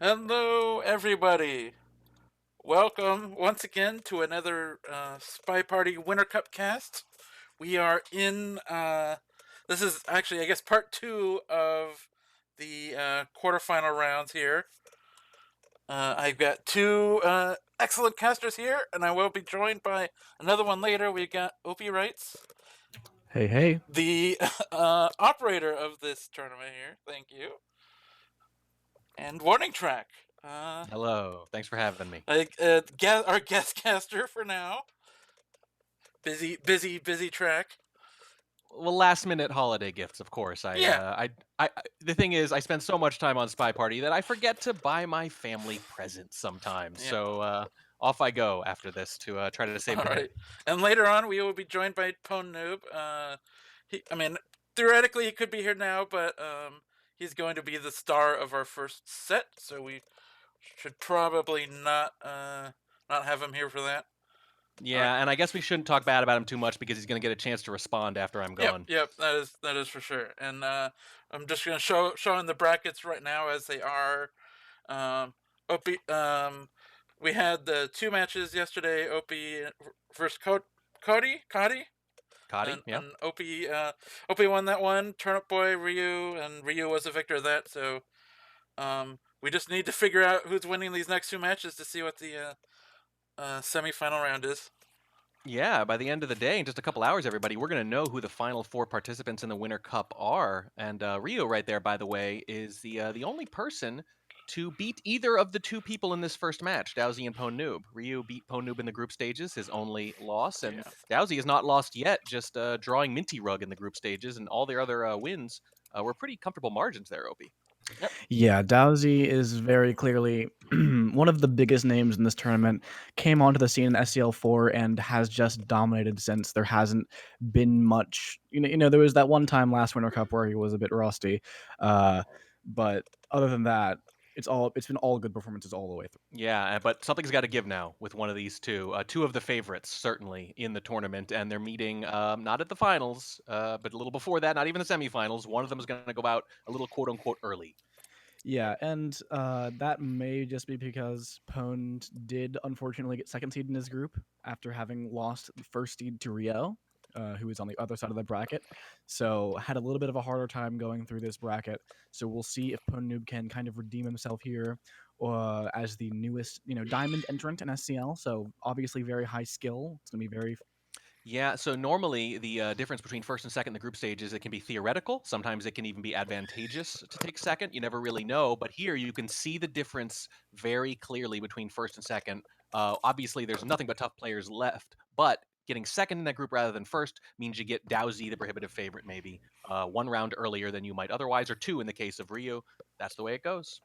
Hello, everybody. Welcome once again to another SpyParty Winter Cup cast. We are in. This is actually, I guess, part 2 of the quarterfinal rounds here. I've got 2 excellent casters here, and I will be joined by another one later. We've got Opie Wrights, Hey, hey. the operator of this tournament here. Thank you. And Warning Track. Hello. Thanks for having me. Our guest caster for now. Busy track. Well, last minute holiday gifts, of course. Yeah. The thing is, I spend so much time on SpyParty that I forget to buy my family presents sometimes. Yeah. So off I go after this to try to save All money. right. And later on, we will be joined by Pwndnoob. Theoretically, he could be here now, but he's going to be the star of our first set, so we should probably not have him here for that. Yeah, and I guess we shouldn't talk bad about him too much because he's going to get a chance to respond after I'm gone. Yep, that is for sure. And I'm just going to showing the brackets right now as they are. Opie, we had the 2 matches yesterday. Opie versus Cody. Yeah. And Opie won that one. Turnip Boy, Ryu, and Ryu was the victor of that. So we just need to figure out who's winning these next 2 matches to see what the semi-final round is. Yeah, by the end of the day, in just a couple hours, everybody, we're going to know who the final 4 participants in the Winter Cup are. And Rio, right there, by the way, is the only person to beat either of the 2 people in this first match, DOWSEY and Pwndnoob. Rio beat Pwndnoob in the group stages, his only loss, and DOWSEY has not lost yet, just drawing Minty Rug in the group stages, and all their other wins were pretty comfortable margins there, Opie. Yep. Yeah, DOWSEY is very clearly one of the biggest names in this tournament. Came onto the scene in SCL4 and has just dominated since. There hasn't been much. There was that one time last Winter Cup where he was a bit rusty, but other than that, it's been all good performances all the way through. Yeah, but something's got to give now with one of these 2. 2 of the favorites, certainly, in the tournament, and they're meeting not at the finals, but a little before that, not even the semifinals. One of them is going to go out a little quote-unquote early. Yeah, and that may just be because Pwned did unfortunately get second seed in his group after having lost the first seed to Rio, who is on the other side of the bracket. So had a little bit of a harder time going through this bracket. So we'll see if Pwndnoob can kind of redeem himself here as the newest, diamond entrant in SCL. So obviously very high skill. It's going to be very... Yeah, so normally the difference between first and second in the group stage is it can be theoretical. Sometimes it can even be advantageous to take second. You never really know. But here you can see the difference very clearly between first and second. Obviously, there's nothing but tough players left. But getting second in that group rather than first means you get DOWSEY, the prohibitive favorite, maybe 1 round earlier than you might otherwise, or 2 in the case of Rio. That's the way it goes.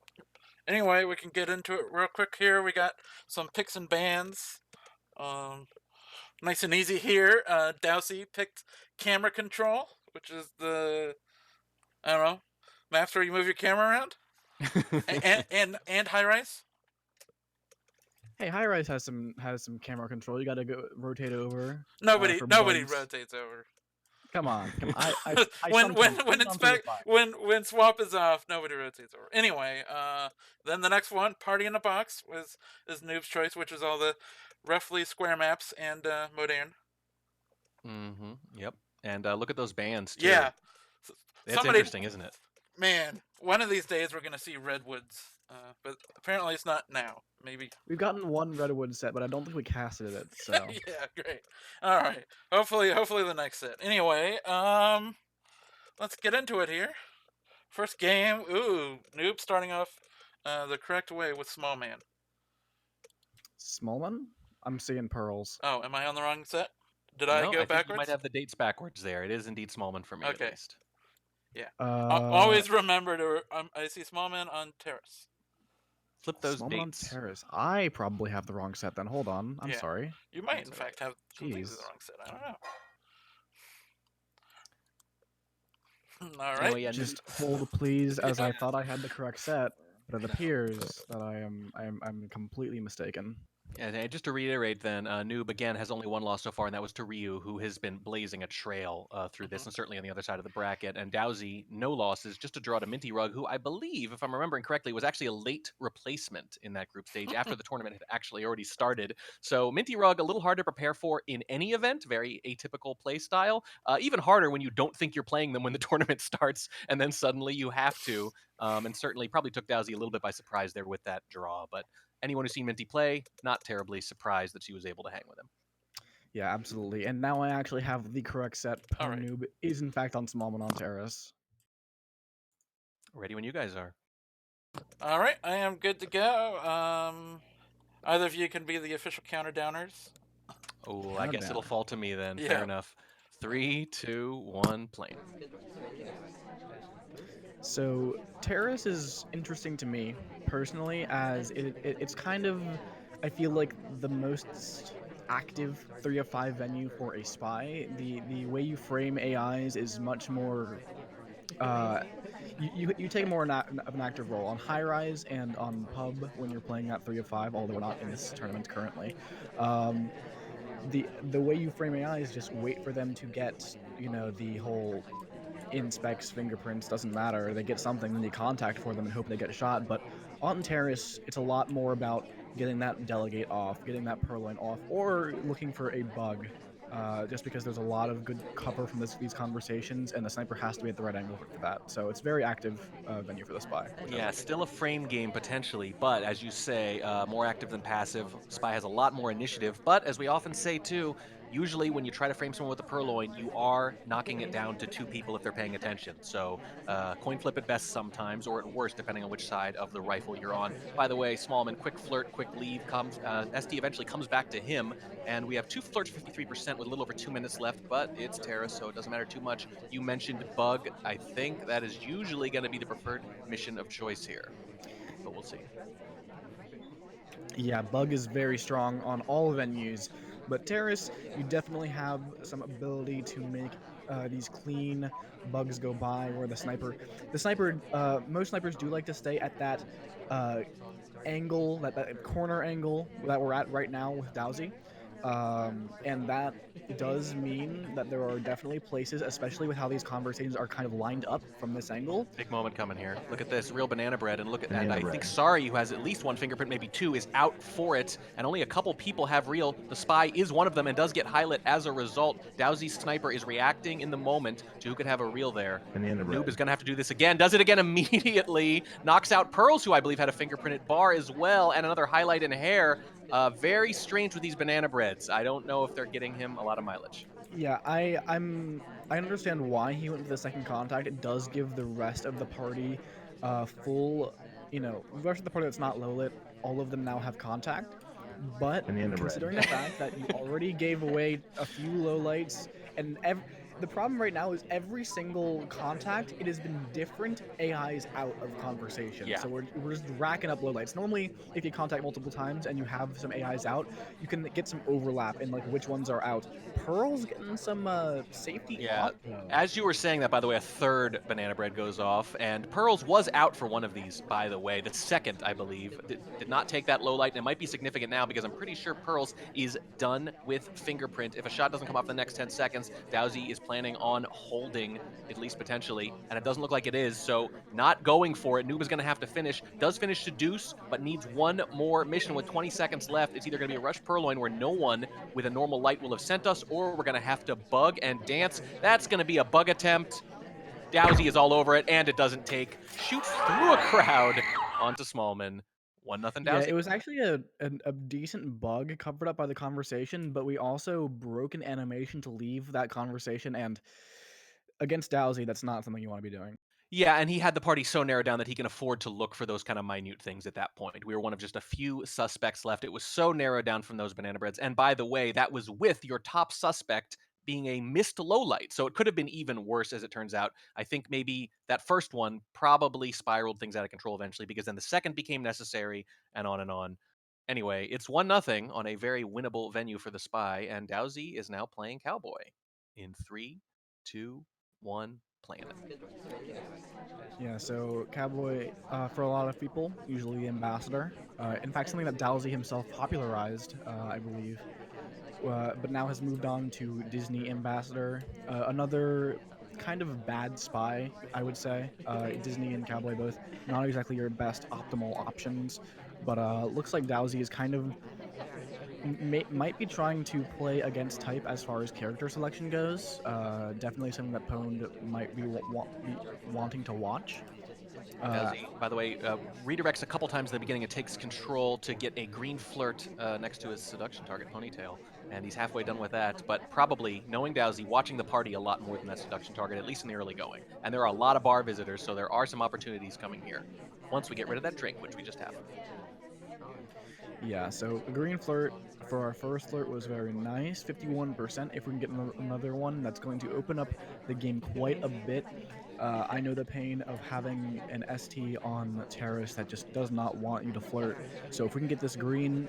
Anyway, we can get into it real quick here. We got some picks and bans. Nice and easy here. DOWSEY picked camera control, which is the, I don't know, maps where you move your camera around, and high rise. Hey, High Rise has some camera control. You gotta go rotate over. Nobody For bugs. rotates over. Come on. I when sometimes even on 3 to 5. when swap is off, nobody rotates over. Anyway, then the next one, Party in a Box, is Noob's choice, which is all the roughly square maps and modern. Mm-hmm. Yep. And look at those bands too. Yeah, It's interesting, isn't it? Man, one of these days we're gonna see redwoods, but apparently it's not now. Maybe We've gotten one redwood set, but I don't think we casted it. So yeah, great. All right, hopefully the next set. Anyway, let's get into it here. First game. Ooh, Noob starting off the correct way with Smallman. Smallman? I'm seeing pearls. Oh, am I on the wrong set? Did No, I go think backwards? you might have the dates backwards there. It is indeed Smallman for me, Okay. at least. Yeah. Always remember to. I see Smallman on terrace. Flip those Smallman on dates. terrace. I probably have the wrong set then. Hold on. I'm Yeah. sorry. You might, in fact, have completely the wrong set. I don't know. All right. Anyway, yeah, Just hold, please, as I thought I had the correct set, but it appears that I'm completely mistaken. And just to reiterate, then, Noob again has only one loss so far, and that was to Ryu, who has been blazing a trail through this, and certainly on the other side of the bracket. And Dowsey, no losses, just a draw to Minty Rug, who I believe, if I'm remembering correctly, was actually a late replacement in that group stage after the tournament had actually already started. So Minty Rug, a little hard to prepare for in any event, very atypical play style. Even harder when you don't think you're playing them when the tournament starts, and then suddenly you have to. And certainly probably took Dowsey a little bit by surprise there with that draw, but anyone who's seen Minty play, not terribly surprised that she was able to hang with him. Yeah, absolutely. And now I actually have the correct set. Pwndnoob is in fact on Smallman on terrace. Ready when you guys are. All right, I am good to go. Either of you can be the official counter downers. Oh, I guess it'll fall to me then. Yeah. Fair enough. 3, 2, 1, plane. So terrace is interesting to me personally, as it's kind of, I feel like, the most active 3 of 5 venue for a spy. The way you frame AIs is much more. You take more of an active role on high rise and on pub when you're playing at 3 of 5. Although we're not in this tournament currently. The way you frame AI is just wait for them to get, the whole inspects fingerprints, doesn't matter. They get something, then you contact for them and hope they get shot. But on terrace, it's a lot more about getting that delegate off, getting that purloin off, or looking for a bug. Just because there's a lot of good cover from these conversations, and the sniper has to be at the right angle for that. So it's very active venue for the spy. Yeah, still a frame game potentially, but as you say, more active than passive. Spy has a lot more initiative, but as we often say too, usually when you try to frame someone with a purloin, you are knocking it down to 2 people if they're paying attention. So coin flip at best sometimes, or at worst, depending on which side of the rifle you're on. By the way, Smallman, quick flirt, quick leave, comes. SD eventually comes back to him, and we have 2 flirts, 53% with a little over 2 minutes left, but it's terrace, so it doesn't matter too much. You mentioned bug. I think that is usually going to be the preferred mission of choice here, but we'll see. Yeah, bug is very strong on all venues, but terrace, you definitely have some ability to make these clean bugs go by, where the sniper, most snipers do like to stay at that angle, that corner angle that we're at right now with Dowsey. And that does mean that there are definitely places, especially with how these conversations are kind of lined up from this angle. Big moment coming here. Look at this, real banana bread, and look at that. I think Sari, who has at least 1 fingerprint, maybe 2, is out for it, and only a couple people have real. The spy is one of them and does get highlight as a result. Dowsey's sniper is reacting in the moment to who could have a real there. Noob is going to have to do this again. Does it again immediately. Knocks out Pearls, who I believe had a fingerprinted bar as well, and another highlight in hair. Very strange with these banana breads. I don't know if they're getting him a lot of mileage. Yeah, I understand why he went for the second contact. It does give the rest of the party full, the rest of the party that's not low lit, all of them now have contact. But considering the fact that you already gave away a few low lights, and the problem right now is every single contact, it has been different AIs out of conversation. Yeah. So we're just racking up low lights. Normally, if you contact multiple times and you have some AIs out, you can get some overlap in like which ones are out. Pearl's getting some safety Yeah. up though. As you were saying that, by the way, a third banana bread goes off, and Pearls was out for one of these, by the way. The second, I believe, did not take that low light, and it might be significant now because I'm pretty sure Pearls is done with Fingerprint. If a shot doesn't come off in the next 10 seconds, DOWSEY is planning on holding, at least potentially, and it doesn't look like it is, so not going for it. Noob is going to have to finish. Does finish Seduce, but needs one more mission with 20 seconds left. It's either going to be a Rush Purloin where no one with a normal light will have sent us, or we're going to have to bug and dance. That's going to be a bug attempt. DOWSEY is all over it, and it doesn't take. Shoots through a crowd onto Smallman. 1-0 Yeah, DOWSEY. it was actually a decent bug covered up by the conversation, but we also broke an animation to leave that conversation, and against DOWSEY, that's not something you want to be doing. Yeah, and he had the party so narrowed down that he can afford to look for those kind of minute things at that point. We were one of just a few suspects left. It was so narrowed down from those banana breads. And by the way, that was with your top suspect being a missed low light. So it could have been even worse as it turns out. I think maybe that first one probably spiraled things out of control eventually because then the second became necessary and on and on. Anyway, it's 1-0 on a very winnable venue for the Spy, and DOWSEY is now playing Cowboy. In 3, 2, 1, playing it. Yeah, so Cowboy, for a lot of people, usually the ambassador. In fact, something that DOWSEY himself popularized, I believe, but now has moved on to Disney ambassador. Another kind of bad spy, I would say. Disney and Cowboy both not exactly your best optimal options, but looks like DOWSEY is kind of might be trying to play against type as far as character selection goes. Definitely something that Pwned might be wanting to watch. DOWSEY, by the way, redirects a couple times in the beginning and takes control to get a green flirt next to his seduction target ponytail. And he's halfway done with that, but probably, knowing DOWSEY, watching the party a lot more than that seduction target, at least in the early going. And there are a lot of bar visitors, so there are some opportunities coming here. Once we get rid of that drink, which we just have. Yeah, so a green flirt for our first flirt was very nice, 51%. If we can get another one, that's going to open up the game quite a bit. I know the pain of having an ST on terrace that just does not want you to flirt. So if we can get this green,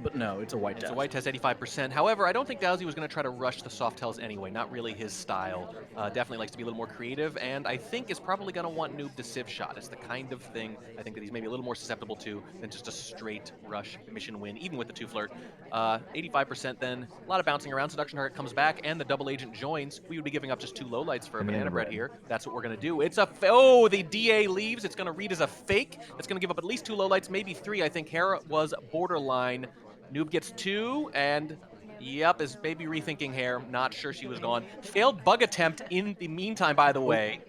but no, it's a white test. It's a white test, 85%. However, I don't think DOWSEY was going to try to rush the soft tells anyway. Not really his style. Definitely likes to be a little more creative, and I think is probably going to want Noob to civ shot. It's the kind of thing I think that he's maybe a little more susceptible to than just a straight rush mission win, even with the 2 flirt. 85% then. A lot of bouncing around. Seduction target comes back, and the double agent joins. We would be giving up just 2 lowlights for a banana bread here. That's what we're going to do. It's a... Oh, the DA leaves. It's going to read as a fake. It's going to give up at least 2 lowlights, maybe 3. I think Hera was borderline. Noob gets 2, and yep, is maybe rethinking hair. Not sure she was gone. Failed bug attempt in the meantime, by the way.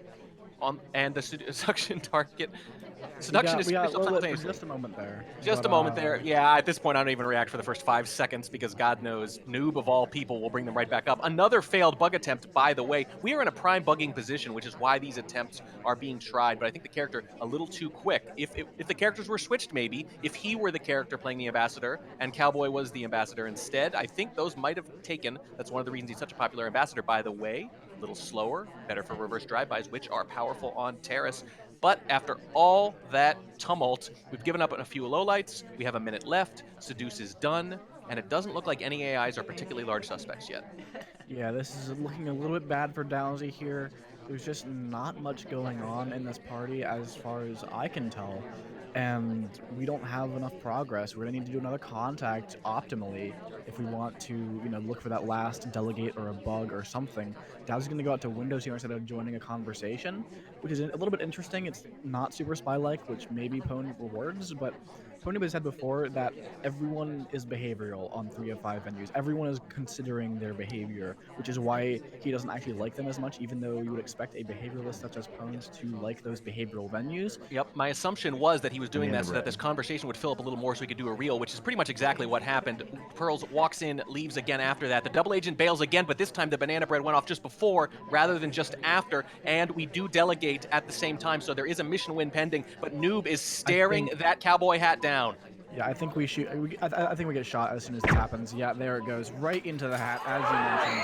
And the seduction target. Seduction is we got finished up low lit for simultaneously. just a moment there. Just but, a moment there. Yeah, at this point, I don't even react for the first 5 seconds because God knows, Noob of all people will bring them right back up. Another failed bug attempt, by the way. We are in a prime bugging position, which is why these attempts are being tried, but I think the character a little too quick. If the characters were switched, maybe, if he were the character playing the ambassador and Cowboy was the ambassador instead, I think those might have taken. That's one of the reasons he's such a popular ambassador, by the way. A little slower, better for reverse drive-bys, which are powerful on Terrace. But after all that tumult, we've given up on a few lowlights. We have a minute left. Seduce is done. And it doesn't look like any AIs are particularly large suspects yet. Yeah, this is looking a little bit bad for DOWSEY here. There's just not much going on in this party as far as I can tell. And we don't have enough progress. We're gonna need to do another contact optimally if we want to, look for that last delegate or a bug or something. DOWSEY's gonna go out to Windows here instead of joining a conversation, which is a little bit interesting. It's not super spy-like, which maybe Pwn rewards, but Pwn has said before that everyone is behavioral on 3 of 5 venues. Everyone is considering their behavior, which is why he doesn't actually like them as much, even though you would expect a behavioralist such as Pwn's to like those behavioral venues. Yep, my assumption was that he was doing that so that this conversation would fill up a little more so we could do a reel, which is pretty much exactly what happened. Pearls walks in, leaves again after that. The double agent bails again, but this time the banana bread went off just before rather than just after, and we do delegate at the same time, so there is a mission win pending, but Noob is staring that cowboy hat down. Yeah, I think we shoot. I think we get shot as soon as this happens. Yeah, there it goes, right into the hat, as you mentioned.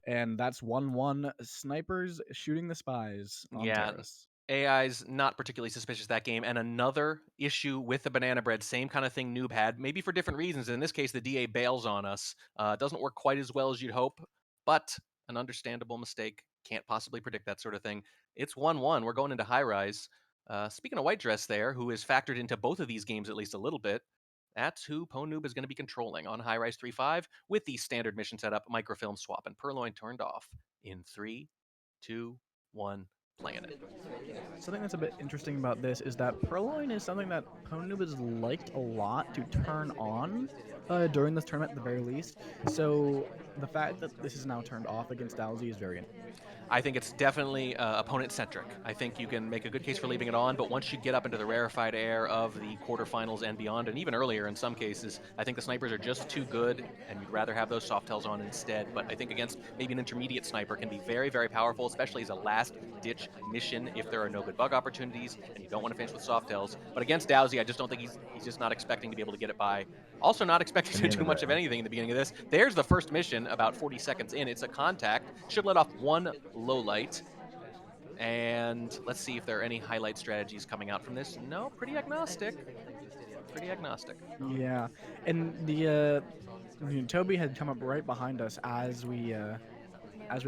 And that's 1-1 snipers shooting the spies on Yeah. terrace. AI's not particularly suspicious that game. And another issue with the banana bread, same kind of thing Noob had, maybe for different reasons. In this case, the DA bails on us. Doesn't work quite as well as you'd hope, but an understandable mistake. Can't possibly predict that sort of thing. It's 1-1. We're going into high rise. Speaking of White Dress there, who is factored into both of these games at least a little bit, that's who Pwndnoob is going to be controlling on high rise 3-5 with the standard mission setup, microfilm swap, and Purloin turned off in 3, 2, 1. Playing it. Something that's a bit interesting about this is that Purloin is something that Pwndnoob has liked a lot to turn on during this tournament at the very least. So the fact that this is now turned off against DOWSEY is very interesting. I think it's definitely opponent-centric. I think you can make a good case for leaving it on, but once you get up into the rarefied air of the quarterfinals and beyond, and even earlier in some cases, I think the snipers are just too good, and you'd rather have those softtels on instead. But I think against maybe an intermediate sniper can be very, very powerful, especially as a last-ditch mission if there are no good bug opportunities and you don't want to finish with softtels. But against DOWSEY, I just don't think he's just not expecting to be able to get it by. Also not expecting to do much of anything in the beginning of this. There's the first mission about 40 seconds in. It's a contact. Should let off one low light. And let's see if there are any highlight strategies coming out from this. No, pretty agnostic. Pretty agnostic. Yeah, and Toby had come up right behind us as we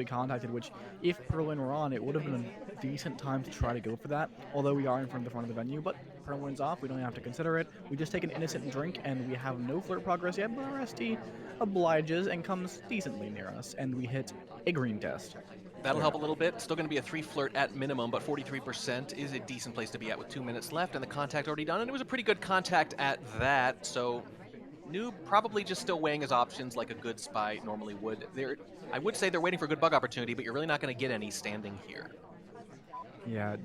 contacted, which if Purloin were on, it would have been a decent time to try to go for that, although we are in front of the venue, but Purloin's off, we don't even have to consider it. We just take an innocent drink, and we have no flirt progress yet, but our ST obliges and comes decently near us, and we hit a green test. That'll help a little bit. Still going to be a 3 flirt at minimum, but 43% is a decent place to be at with 2 minutes left, and the contact already done, and it was a pretty good contact at that, so Noob probably just still weighing his options like a good spy normally would. I would say they're waiting for a good bug opportunity, but you're really not going to get any standing here. Yeah,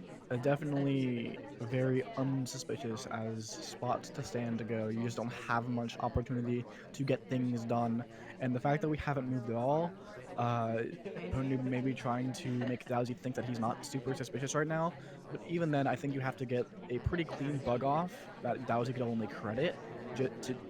definitely very unsuspicious as spots to stand to go. You just don't have much opportunity to get things done. And the fact that we haven't moved at all, Pwndnoob may be trying to make DOWSEY think that he's not super suspicious right now. But even then, I think you have to get a pretty clean bug off that DOWSEY could only credit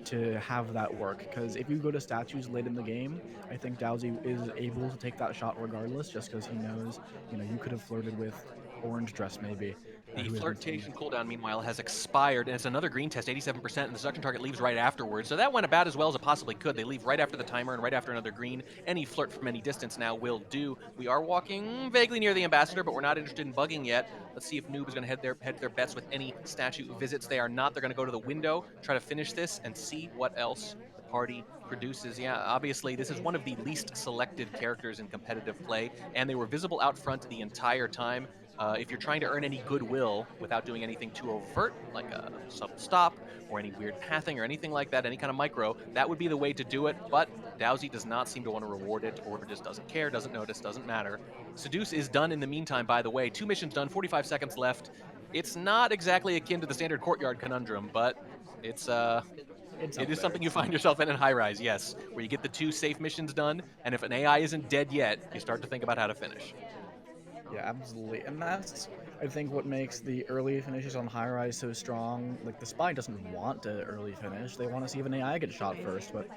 to have that work. Because if you go to statues late in the game, I think DOWSEY is able to take that shot regardless, just because he knows, you could have flirted with Orange Dress maybe. The flirtation cooldown, meanwhile, has expired, and it's another green test, 87%, and the seduction target leaves right afterwards. So that went about as well as it possibly could. They leave right after the timer and right after another green. Any flirt from any distance now will do. We are walking vaguely near the ambassador, but we're not interested in bugging yet. Let's see if Noob is going to head their bets with any statue visits. They are not. They're going to go to the window, try to finish this, and see what else the party produces. Yeah, obviously, this is one of the least selected characters in competitive play, and they were visible out front the entire time. If you're trying to earn any goodwill without doing anything too overt, like a sub stop or any weird pathing or anything like that, any kind of micro, that would be the way to do it. But DOWSEY does not seem to want to reward it, or just doesn't care, doesn't notice, doesn't matter. Seduce is done in the meantime, by the way. 2 missions done, 45 seconds left. It's not exactly akin to the standard courtyard conundrum, but it is something you find yourself in high rise, yes, where you get the 2 safe missions done, and if an AI isn't dead yet, you start to think about how to finish. Yeah, absolutely. And that's, I think, what makes the early finishes on high rise so strong. Like, the spy doesn't want to early finish. They want to see if an AI gets shot first. But,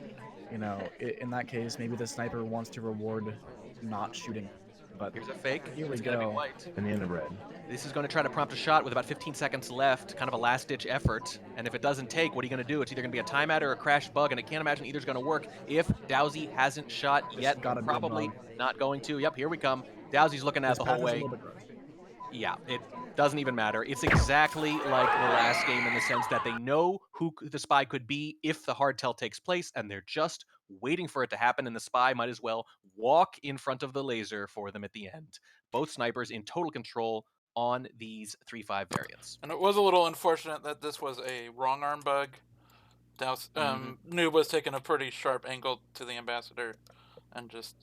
in that case, maybe the sniper wants to reward not shooting. But here's a fake. Here we it's go. Gonna be white. In the end of red. This is going to try to prompt a shot with about 15 seconds left, kind of a last-ditch effort. And if it doesn't take, what are you going to do? It's either going to be a timeout or a crash bug, and I can't imagine either's going to work. If DOWSEY hasn't shot yet, probably not going to. Yep, here we come. DOWSEY's looking at the whole way. Yeah, it doesn't even matter. It's exactly like the last game in the sense that they know who the spy could be if the hard tell takes place, and they're just waiting for it to happen, and the spy might as well walk in front of the laser for them at the end. Both snipers in total control on these 3-5 variants. And it was a little unfortunate that this was a wrong arm bug. Noob was taking a pretty sharp angle to the ambassador, and just,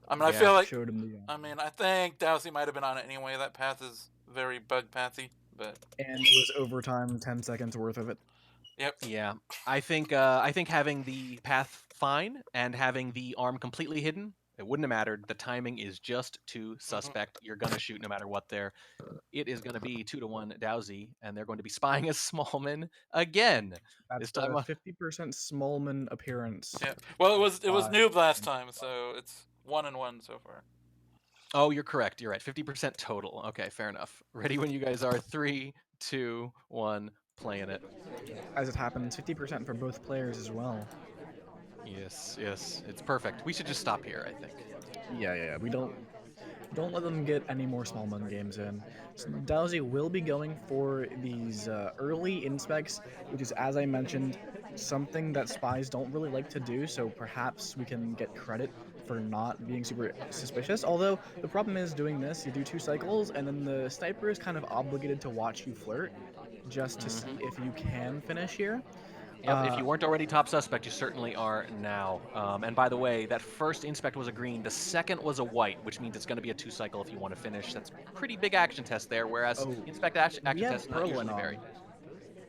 I mean, I feel like, I think DOWSEY might have been on it anyway. That path is very bug pathy, but... And it was overtime, 10 seconds worth of it. Yep. Yeah, I think having the path fine and having the arm completely hidden, it wouldn't have mattered. The timing is just too suspect. You're going to shoot no matter what there. It is going to be 2-1 DOWSEY, and they're going to be spying as Smallman again. That's this time a 50% Smallman appearance. Yeah. Well, it was Noob last time, so it's... 1-1 so far. Oh, you're correct. You're right. 50% total. Okay, fair enough. Ready when you guys are. 3, 2, 1, playing it. As it happens, 50% for both players as well. Yes, yes. It's perfect. We should just stop here, I think. Yeah. We don't let them get any more Smallman games in. So DOWSEY will be going for these early inspects, which is, as I mentioned, something that spies don't really like to do, so perhaps we can get credit for not being super suspicious. Although, the problem is doing this, you do 2 cycles, and then the sniper is kind of obligated to watch you flirt, just to see if you can finish here. Yep, if you weren't already top suspect, you certainly are now. And by the way, that first inspect was a green. The second was a white, which means it's going to be a 2-cycle if you want to finish. That's pretty big action test there, whereas inspect action We have test not usually Purloin very. on.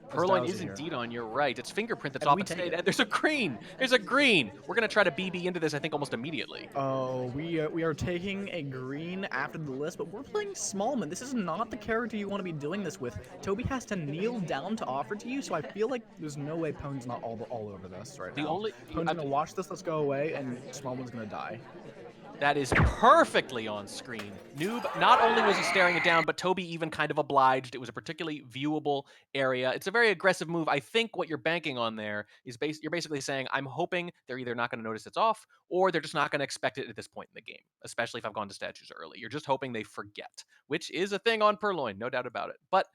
Purloin is DOWSEY here. indeed on, you're right. It's Fingerprint that's And off we its take fade. it. And there's a green! There's a green! We're going to try to BB into this, I think, almost immediately. Oh, we are taking a green after the list, but we're playing Smallman. This is not the character you want to be doing this with. Toby has to kneel down to offer to you, so I feel like there's no way Pone's not all over this right now. Pone's gonna watch this, let's go away, and Smallman's gonna die. That is perfectly on screen. Noob, not only was he staring it down, but Toby even kind of obliged. It was a particularly viewable area. It's a very aggressive move. I think what you're banking on there is you're basically saying, I'm hoping they're either not going to notice it's off, or they're just not going to expect it at this point in the game, especially if I've gone to statues early. You're just hoping they forget, which is a thing on Purloin, no doubt about it. But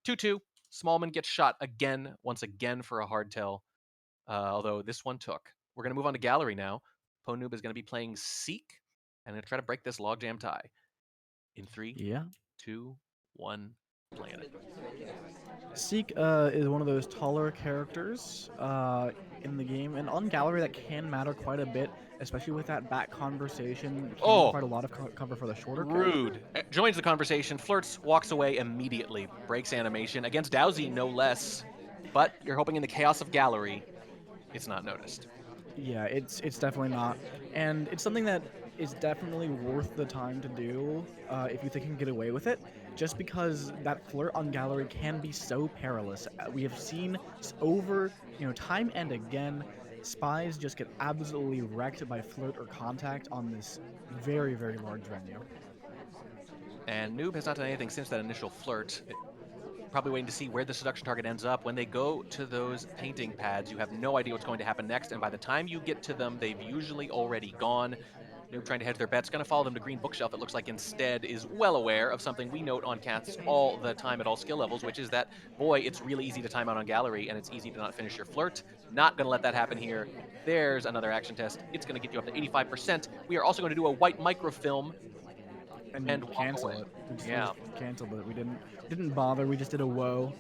2-2, Smallman gets shot again, once again for a hardtail, although this one took. We're going to move on to Gallery now. Pwndnoob is going to be playing Seek. And I'm going to try to break this logjam tie. In 3, 2, 1, playing it. Seek is one of those taller characters in the game, and on Gallery that can matter quite a bit, especially with that back conversation. It can provide a lot of cover for the shorter Rude. character. Joins the conversation, flirts, walks away immediately, breaks animation. Against DOWSEY, no less. But you're hoping in the chaos of Gallery, it's not noticed. Yeah, it's definitely not, and it's something that is definitely worth the time to do if you think you can get away with it. Just because that flirt on Gallery can be so perilous. We have seen over time and again, spies just get absolutely wrecked by flirt or contact on this very large venue. And Noob has not done anything since that initial flirt. Probably waiting to see where the seduction target ends up. When they go to those painting pads, you have no idea what's going to happen next, and by the time you get to them, they've usually already gone. Noob trying to hedge their bets, going to follow them to green bookshelf. It looks like instead is well aware of something we note on casts all the time at all skill levels, which is that, boy, it's really easy to time out on Gallery, and it's easy to not finish your flirt. Not going to let that happen here. There's another action test. It's going to get you up to 85%. We are also going to do a white microfilm and cancel away. it. We just canceled it. We didn't bother. We just did a whoa.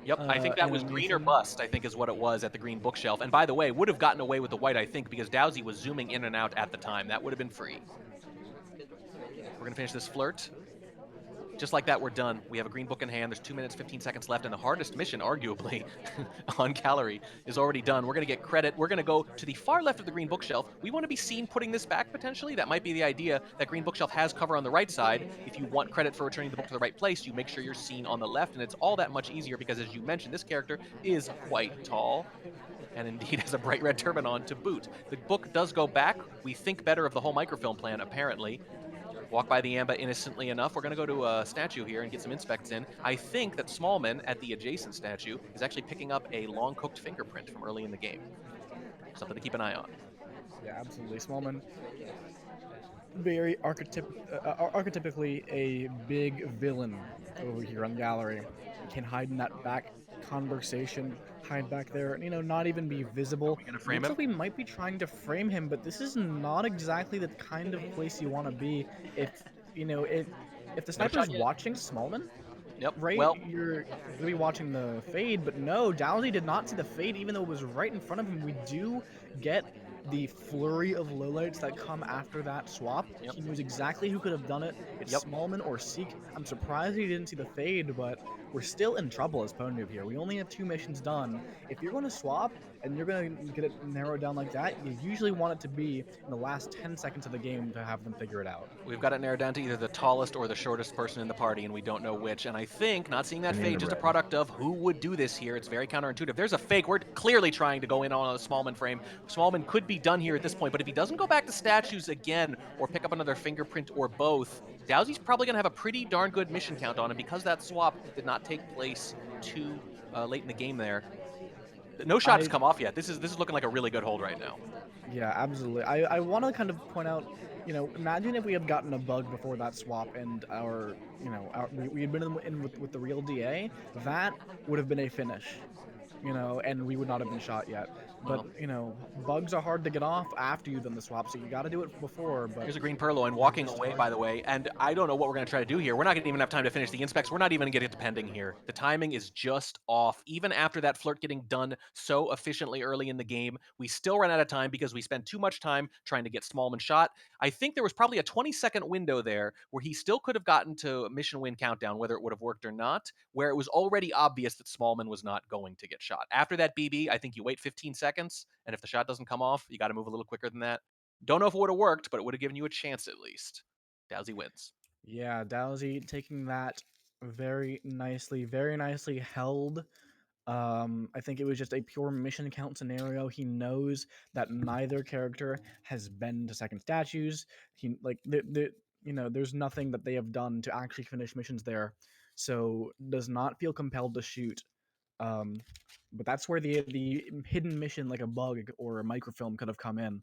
Yep, I think that was green or bust, I think is what it was at the green bookshelf. And by the way, would have gotten away with the white, I think, because DOWSEY was zooming in and out at the time. That would have been free. We're going to finish this flirt. Just like that, we're done. We have a green book in hand. There's 2 minutes, 15 seconds left, and the hardest mission, arguably, on Gallery is already done. We're going to get credit. We're going to go to the far left of the green bookshelf. We want to be seen putting this back, potentially. That might be the idea. That green bookshelf has cover on the right side. If you want credit for returning the book to the right place, you make sure you're seen on the left, and it's all that much easier because, as you mentioned, this character is quite tall and indeed has a bright red turban on to boot. The book does go back. We think better of the whole microfilm plan, apparently. Walk by the Amba innocently enough. We're going to go to a statue here and get some inspects in. I think that Smallman, at the adjacent statue, is actually picking up a long-cooked fingerprint from early in the game. Something to keep an eye on. Yeah, absolutely. Smallman, very archetypically a big villain over here on Gallery. Can hide in that back conversation, hide back there, not even be visible. Are we gonna frame Looks him? like we might be trying to frame him, but this is not exactly the kind of place you want to be. If the sniper's watching Smallman, right? Well, You're gonna be watching the fade, but no, DOWSEY did not see the fade, even though it was right in front of him. We do get the flurry of lowlights that come after that swap. He knows exactly who could have done it. It's Smallman or Seek. I'm surprised he didn't see the fade, but we're still in trouble as Pwndnoob here. We only have 2 missions done. If you're going to swap, and you're going to get it narrowed down like that, you usually want it to be in the last 10 seconds of the game to have them figure it out. We've got it narrowed down to either the tallest or the shortest person in the party, and we don't know which. And I think not seeing that fade is a product of who would do this here. It's very counterintuitive. There's a fake. We're clearly trying to go in on a Smallman frame. Smallman could be done here at this point, but if he doesn't go back to statues again or pick up another fingerprint or both, DOWSEY's probably going to have a pretty darn good mission count on him because that swap did not take place too late in the game there. No shot has come off yet. This is looking like a really good hold right now. Yeah, absolutely. I want to kind of point out, imagine if we had gotten a bug before that swap and we had been in with the real DA, that would have been a finish, and we would not have been shot yet. But, bugs are hard to get off after you've done the swap, so you got to do it before. But here's a green Purloin walking away, by the way, and I don't know what we're going to try to do here. We're not going to even have time to finish the inspects. We're not even going to get to pending here. The timing is just off. Even after that flirt getting done so efficiently early in the game, we still ran out of time because we spent too much time trying to get Smallman shot. I think there was probably a 20-second window there where he still could have gotten to mission win countdown, whether it would have worked or not, where it was already obvious that Smallman was not going to get shot. After that BB, I think you wait 15 seconds, and if the shot doesn't come off, you got to move a little quicker than that. Don't know if it would have worked, but it would have given you a chance at least. DOWSEY wins. Yeah, DOWSEY taking that very nicely held. I think it was just a pure mission count scenario. He knows that neither character has been to second statues. There's nothing that they have done to actually finish missions there, so does not feel compelled to shoot. But that's where the hidden mission, like a bug or a microfilm, could have come in.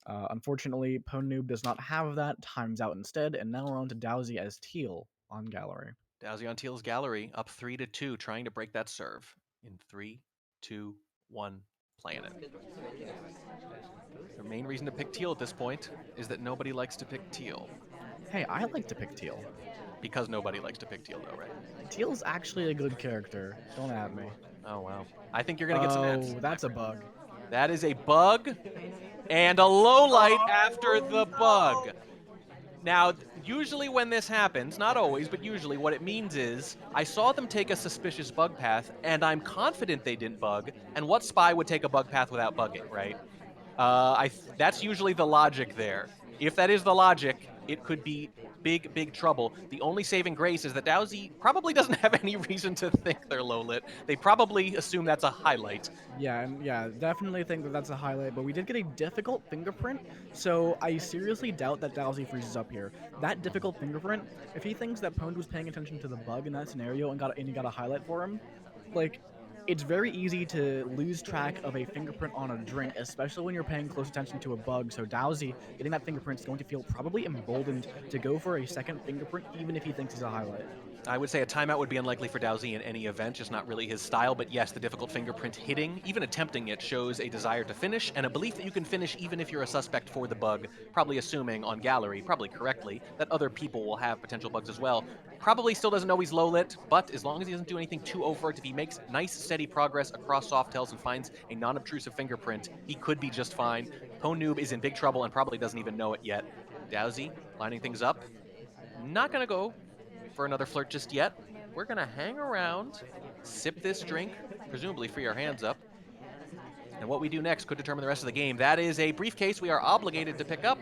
Unfortunately, Pwndnoob does not have that. Time's out instead, and now we're on to DOWSEY as Teal on gallery. DOWSEY on Teal's gallery, up 3-2, trying to break that serve. In 3, 2, 1, playing it. The main reason to pick Teal at this point is that nobody likes to pick Teal. Hey, I like to pick Teal. Because nobody likes to pick Teal, though, right? Teal's actually a good character. Don't at me. Oh, wow. I think you're going to get some ads. Oh, that's a bug. That is a bug and a low light after the bug. Now, usually when this happens, not always, but usually what it means is I saw them take a suspicious bug path, and I'm confident they didn't bug, and what spy would take a bug path without bugging, right? That's usually the logic there. If that is the logic, it could be big, big trouble. The only saving grace is that DOWSEY probably doesn't have any reason to think they're low lit. They probably assume that's a highlight. Yeah, definitely think that that's a highlight, but we did get a difficult fingerprint, so I seriously doubt that DOWSEY freezes up here. That difficult fingerprint, if he thinks that Pwned was paying attention to the bug in that scenario and he got a highlight for him, it's very easy to lose track of a fingerprint on a drink, especially when you're paying close attention to a bug. So DOWSEY getting that fingerprint is going to feel probably emboldened to go for a second fingerprint, even if he thinks he's a highlight. I would say a timeout would be unlikely for DOWSEY in any event, just not really his style. But yes, the difficult fingerprint hitting, even attempting it, shows a desire to finish and a belief that you can finish even if you're a suspect for the bug, probably assuming on gallery, probably correctly, that other people will have potential bugs as well. Probably still doesn't know he's low lit, but as long as he doesn't do anything too overt, if he makes nice, steady progress across Softails and finds a non-obtrusive fingerprint, he could be just fine. Pwndnoob is in big trouble and probably doesn't even know it yet. DOWSEY lining things up. Not gonna go for another flirt just yet. We're gonna hang around, sip this drink, presumably free our hands up. And what we do next could determine the rest of the game. That is a briefcase we are obligated to pick up.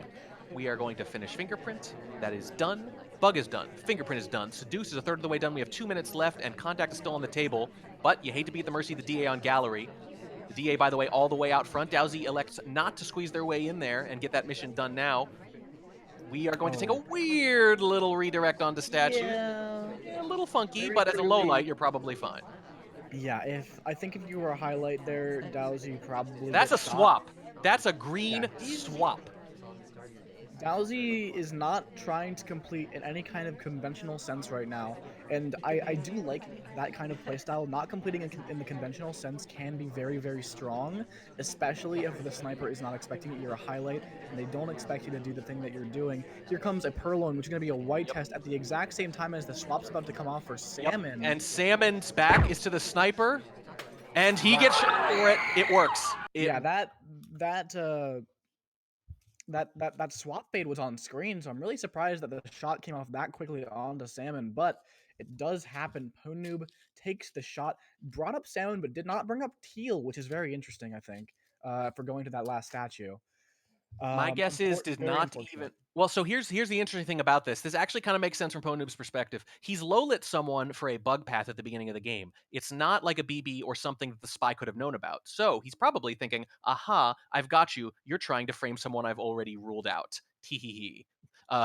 We are going to finish fingerprint. That is done. Bug is done. Fingerprint is done. Seduce is a third of the way done. We have 2 minutes left, and contact is still on the table. But you hate to be at the mercy of the DA on gallery. The DA, by the way, all the way out front. DOWSEY elects not to squeeze their way in there and get that mission done now. We are going to take a weird little redirect onto statue. Yeah, a little funky, but as a low light, you're probably fine. Yeah, I think if you were a highlight there, DOWSEY probably. That's a swap. That's a green swap. DOWSEY is not trying to complete in any kind of conventional sense right now, and I do like that kind of playstyle. Not completing in the conventional sense can be very, very strong, especially if the sniper is not expecting that you're a highlight, and they don't expect you to do the thing that you're doing. Here comes a Purloin, which is going to be a white test at the exact same time as the swap's about to come off for Salmon. And Salmon's back is to the sniper, and he gets shot for it. It works. that swap fade was on screen, so I'm really surprised that the shot came off that quickly onto Salmon, but it does happen. Pwndnoob takes the shot, brought up Salmon, but did not bring up Teal, which is very interesting, I think, for going to that last statue. My guess is did Very not unfortunate. even. Well, so here's the interesting thing about this. This actually kind of makes sense from Pwndnoob's perspective. He's low-lit someone for a bug path at the beginning of the game. It's not like a BB or something that the spy could have known about. So he's probably thinking, aha, I've got you. You're trying to frame someone I've already ruled out. Tee-hee-hee.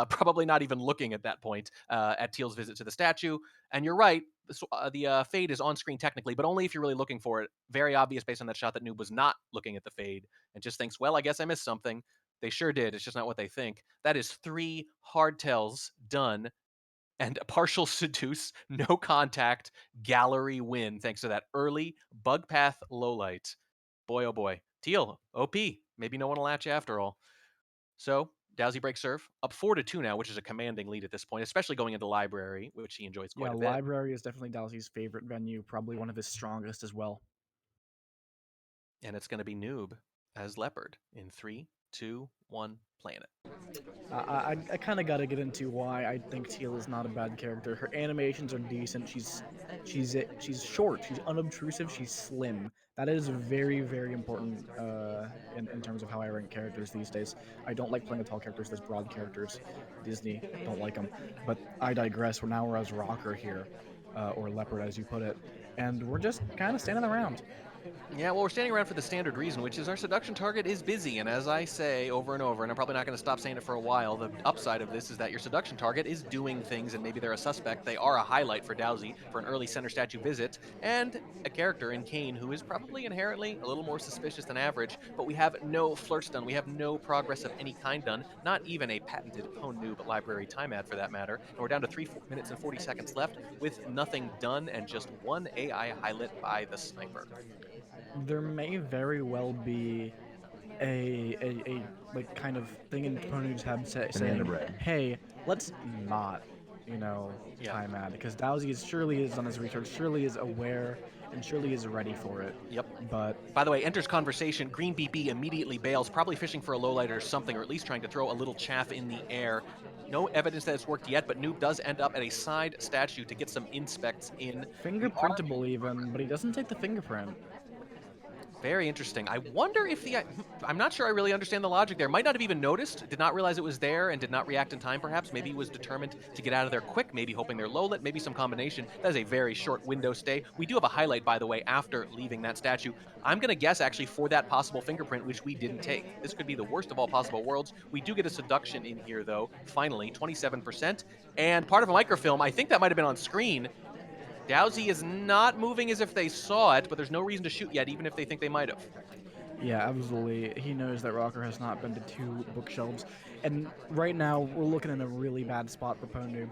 Probably not even looking at that point at Teal's visit to the statue. And you're right, the fade is on screen technically, but only if you're really looking for it. Very obvious based on that shot that Noob was not looking at the fade and just thinks, well, I guess I missed something. They sure did. It's just not what they think. That is 3 hardtails done and a partial seduce, no contact, gallery win thanks to that early bug path lowlight. Boy, oh boy. Teal, OP. Maybe no one will latch after all. So, Dowsey breaks serve, up 4-2 now, which is a commanding lead at this point, especially going into Library, which he enjoys quite a bit. Library is definitely Dowsey's favorite venue, probably one of his strongest as well. And it's going to be Noob as Leopard in 3, 2, 1, Planet. I kind of got to get into why I think Teal is not a bad character. Her animations are decent. She's short. She's unobtrusive. She's slim. That is very, very important in terms of how I rank characters these days. I don't like playing with tall characters. There's broad characters. Disney, don't like them. But I digress. We're as Rocker here, or Leopard as you put it, and we're just kind of standing around. Yeah, well, we're standing around for the standard reason, which is our seduction target is busy. And as I say over and over, and I'm probably not going to stop saying it for a while, the upside of this is that your seduction target is doing things, and maybe they're a suspect. They are a highlight for Dowsey for an early center statue visit, and a character in Kane who is probably inherently a little more suspicious than average, but we have no flirts done. We have no progress of any kind done, not even a patented Pwndnoob library time ad for that matter. And we're down to 3 minutes and 40 seconds left with nothing done and just one AI highlight by the sniper. There may very well be a like kind of thing in Pwndnoob's head saying, "Hey, let's not, time ad," because Dowsey surely is on his research, surely is aware, and surely is ready for it. Yep. But by the way, enters conversation. Green BB immediately bails, probably fishing for a lowlight or something, or at least trying to throw a little chaff in the air. No evidence that it's worked yet, but Noob does end up at a side statue to get some inspects in. Fingerprintable even, but he doesn't take the fingerprint. Very interesting. I wonder if I'm not sure I really understand the logic there. Might not have even noticed, did not realize it was there, and did not react in time, perhaps. Maybe he was determined to get out of there quick, maybe hoping they're low lit, maybe some combination. That is a very short window stay. We do have a highlight, by the way, after leaving that statue. I'm going to guess, actually, for that possible fingerprint, which we didn't take. This could be the worst of all possible worlds. We do get a seduction in here, though, finally, 27%. And part of a microfilm, I think that might have been on screen. Dowsey is not moving as if they saw it, but there's no reason to shoot yet, even if they think they might have. Yeah, absolutely. He knows that Rocker has not been to 2 bookshelves. And right now, we're looking in a really bad spot for Pwndnoob.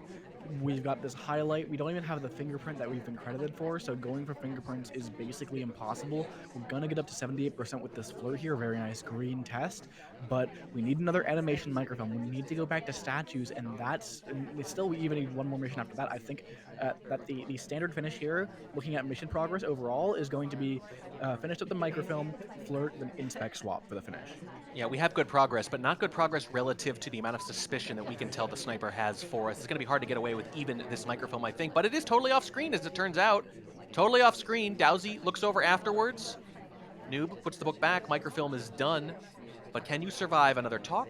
We've got this highlight. We don't even have the fingerprint that we've been credited for, so going for fingerprints is basically impossible. We're going to get up to 78% with this flirt here. Very nice green test. But we need another animation microfilm. We need to go back to statues, and we still even need one more mission after that. I think that the standard finish here, looking at mission progress overall, is going to be finish up the microfilm, flirt, then inspect, swap for the finish. Yeah, we have good progress, but not good progress relative to the amount of suspicion that we can tell the sniper has for us. It's going to be hard to get away with even this microfilm, I think, but it is totally off screen, as it turns out. Totally off screen. Dowsey looks over afterwards. Noob puts the book back. Microfilm is done. But can you survive another talk,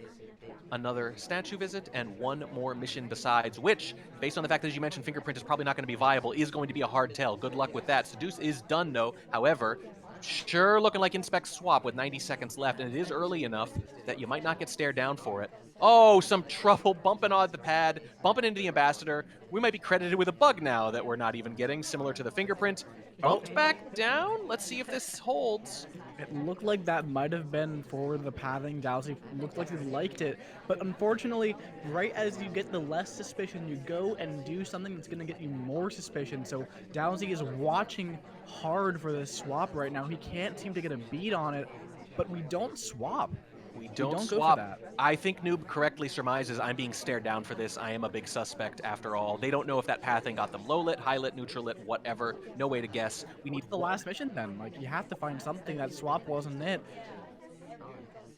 another statue visit, and one more mission besides, which, based on the fact that, as you mentioned, fingerprint is probably not going to be viable, is going to be a hard tell. Good luck with that. Seduce is done, though. However, sure looking like inspect swap with 90 seconds left, and it is early enough that you might not get stared down for it. Oh, some trouble bumping on the pad, bumping into the ambassador. We might be credited with a bug now that we're not even getting, similar to the fingerprint. Bumped back down. Let's see if this holds. It looked like that might have been for the pathing. Dowsey looked like he liked it, but unfortunately, right as you get the less suspicion, you go and do something that's going to get you more suspicion. So Dowsey is watching hard for this swap right now. He can't seem to get a beat on it, but we don't swap. We don't swap. Go for that. I think Noob correctly surmises I'm being stared down for this. I am a big suspect after all. They don't know if that pathing got them low lit, high lit, neutral lit, whatever. No way to guess. We need the last mission then. Like, you have to find something. That swap wasn't it.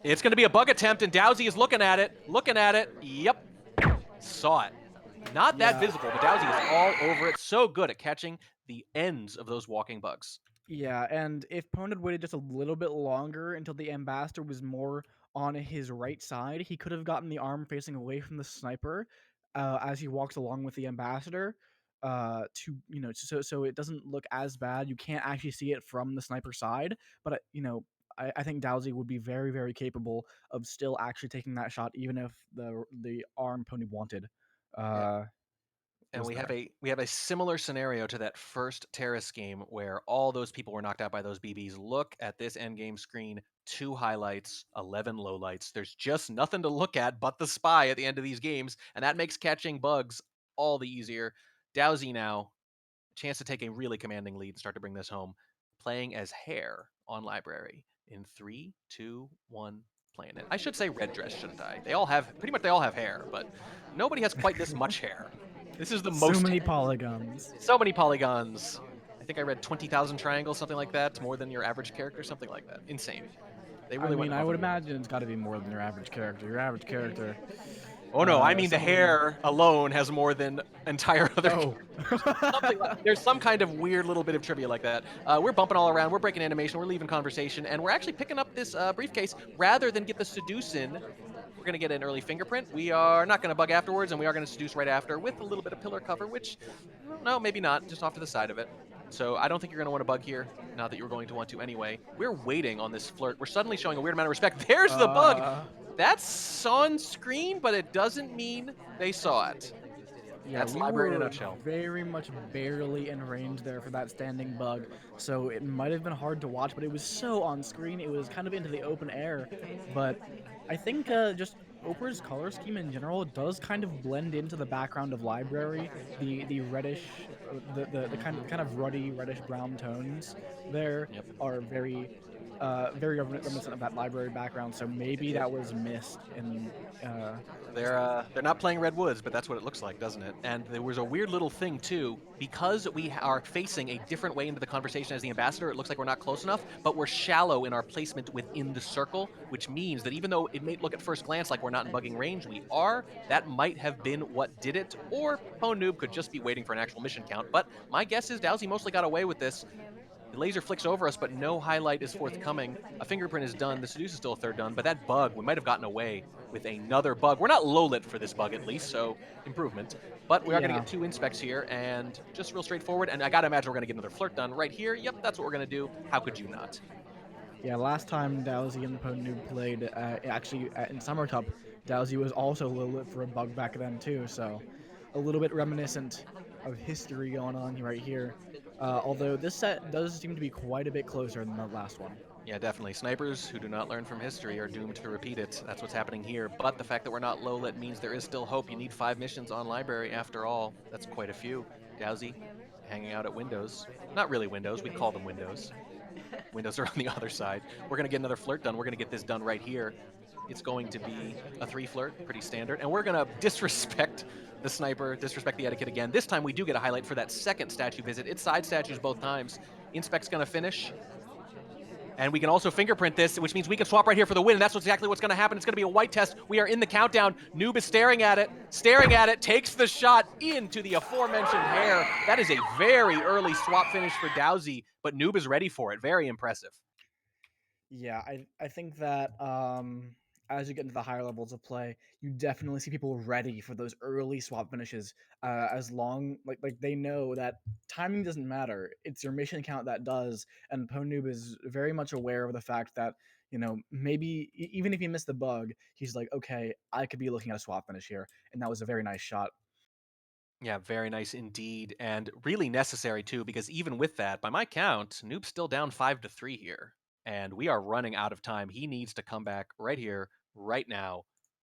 It's going to be a bug attempt, and DOWSEY is looking at it. Yep. Saw it. Not that visible, but DOWSEY is all over it. So good at catching the ends of those walking bugs. Yeah, and if Pwn had waited just a little bit longer until the ambassador was more on his right side, he could have gotten the arm facing away from the sniper as he walks along with the ambassador. So it doesn't look as bad. You can't actually see it from the sniper side, but I think DOWSEY would be very, very capable of still actually taking that shot, even if the arm Pony wanted. And was we there. have a similar scenario to that first Terrace game where all those people were knocked out by those BBs. Look at this endgame screen. 2 highlights, 11 lowlights. There's just nothing to look at but the spy at the end of these games, and that makes catching bugs all the easier. DOWSEY now, chance to take a really commanding lead and start to bring this home. Playing as Hare on Library in 3, 2, 1, playing it. I should say red dress, shouldn't I? They all have hair, but nobody has quite this much hair. This is the most. So many polygons. So many polygons. I think I read 20,000 triangles, something like that. It's more than your average character, something like that. Insane. They really went I above would and beyond. imagine it's got to be more than your average character. Your average character. Oh no, I mean the somebody- hair alone has more than entire other. Oh. There's some kind of weird little bit of trivia like that. We're bumping all around. We're breaking animation. We're leaving conversation, and we're actually picking up this briefcase rather than get the seduce in. We're going to get an early fingerprint. We are not going to bug afterwards, and we are going to seduce right after with a little bit of pillar cover, which, no, maybe not, just off to the side of it. So I don't think you're going to want to bug here, not that you were going to want to anyway. We're waiting on this flirt. We're suddenly showing a weird amount of respect. There's the bug. That's on screen, but it doesn't mean they saw it. Yeah, That's we Library in a were nutshell. very much barely in range there for that standing bug, so it might have been hard to watch, but it was so on screen. It was kind of into the open air, but I think just Oprah's color scheme in general does kind of blend into the background of Library. The reddish, the kind of ruddy reddish brown tones there are very reminiscent of that Library background. So maybe that was missed in. They're not playing Red Woods, but that's what it looks like, doesn't it? And there was a weird little thing too, because we are facing a different way into the conversation as the ambassador. It looks like we're not close enough, but we're shallow in our placement within the circle, which means that even though it may look at first glance like we're not in bugging range, we are. That might have been what did it, or Pwndnoob could just be waiting for an actual mission count. But my guess is DOWSEY mostly got away with this. The laser flicks over us, but no highlight is forthcoming. A fingerprint is done. The seduce is still a third done, but that bug, we might have gotten away with another bug. We're not low lit for this bug at least, so improvement. But we are going to get 2 inspects here, and just real straightforward. And I got to imagine we're going to get another flirt done right here. Yep, that's what we're going to do. How could you not? Yeah, last time DOWSEY and Pwndnoob played, in Summer Cup, DOWSEY was also lit for a bug back then too, so a little bit reminiscent of history going on right here. Although this set does seem to be quite a bit closer than the last one. Yeah, definitely. Snipers who do not learn from history are doomed to repeat it. That's what's happening here. But the fact that we're not low lit means there is still hope. You need 5 missions on Library after all. That's quite a few. DOWSEY hanging out at windows. Not really windows. We call them windows. Windows are on the other side. We're going to get another flirt done. We're going to get this done right here. It's going to be a 3 flirt, pretty standard. And we're going to disrespect the sniper, disrespect the etiquette again. This time we do get a highlight for that second statue visit. It's side statues both times. Inspect's going to finish. And we can also fingerprint this, which means we can swap right here for the win, and that's exactly what's going to happen. It's going to be a white test. We are in the countdown. Noob is staring at it, takes the shot into the aforementioned hair. That is a very early swap finish for DOWSEY, but Noob is ready for it. Very impressive. Yeah, I think that as you get into the higher levels of play, you definitely see people ready for those early swap finishes. As long like they know that timing doesn't matter; it's your mission count that does. And Pwndnoob is very much aware of the fact that maybe even if he missed the bug, he's like, okay, I could be looking at a swap finish here, and that was a very nice shot. Yeah, very nice indeed, and really necessary too, because even with that, by my count, Noob's still down 5-3 here, and we are running out of time. He needs to come back right here, right now,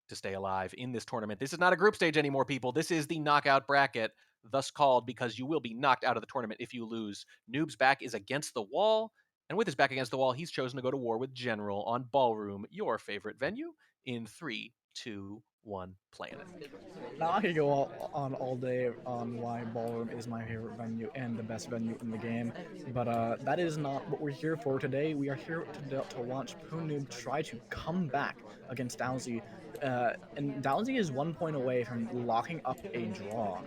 to stay alive in this tournament. This is not a group stage anymore, people. This is the knockout bracket, thus called because you will be knocked out of the tournament if you lose. Noob's back is against the wall, and with his back against the wall, he's chosen to go to war with General on Ballroom, your favorite venue, in 3, 2, 1, playing it. Now I could go on all day on why Ballroom is my favorite venue and the best venue in the game, but that is not what we're here for today. We are here to watch Pwndnoob try to come back against DOWSEY, and DOWSEY is 1 point away from locking up a draw.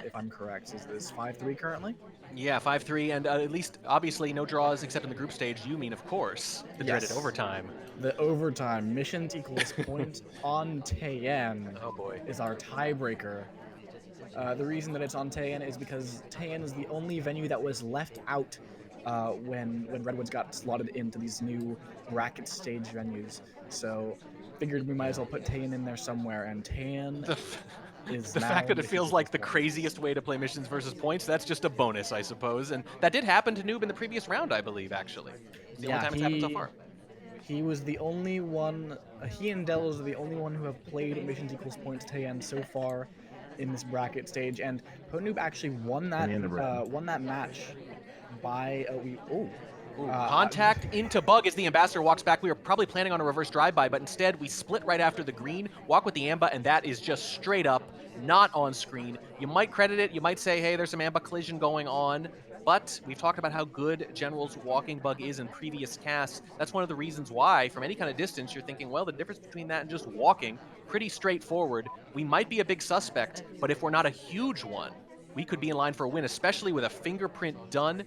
If I'm correct, is this 5-3 currently? Yeah, 5-3, and at least, obviously, no draws except in the group stage. You mean, of course, the dreaded Yes. overtime. The overtime missions equals points on Taeyen Oh boy. is our tiebreaker. The reason that it's on Taeyen is because Taeyen is the only venue that was left out when Redwoods got slotted into these new bracket stage venues. So figured we might as well put Taeyen in there somewhere, and Taeyen is The now fact that it missions feels equals like the points. craziest way to play missions versus points, that's just a bonus, I suppose. And that did happen to Noob in the previous round, I believe, actually. It's the only time it's happened so far. He was the only one. He and Delos are the only one who have played missions equals points Taeyen so far in this bracket stage, and Pwndnoob actually won that match by Contact into bug as the ambassador walks back. We were probably planning on a reverse drive-by, but instead we split right after the green, walk with the Amba, and that is just straight up not on screen. You might credit it. You might say, hey, there's some Amba collision going on. But we've talked about how good General's walking bug is in previous casts. That's one of the reasons why, from any kind of distance, you're thinking, well, the difference between that and just walking, pretty straightforward. We might be a big suspect, but if we're not a huge one, we could be in line for a win, especially with a fingerprint done.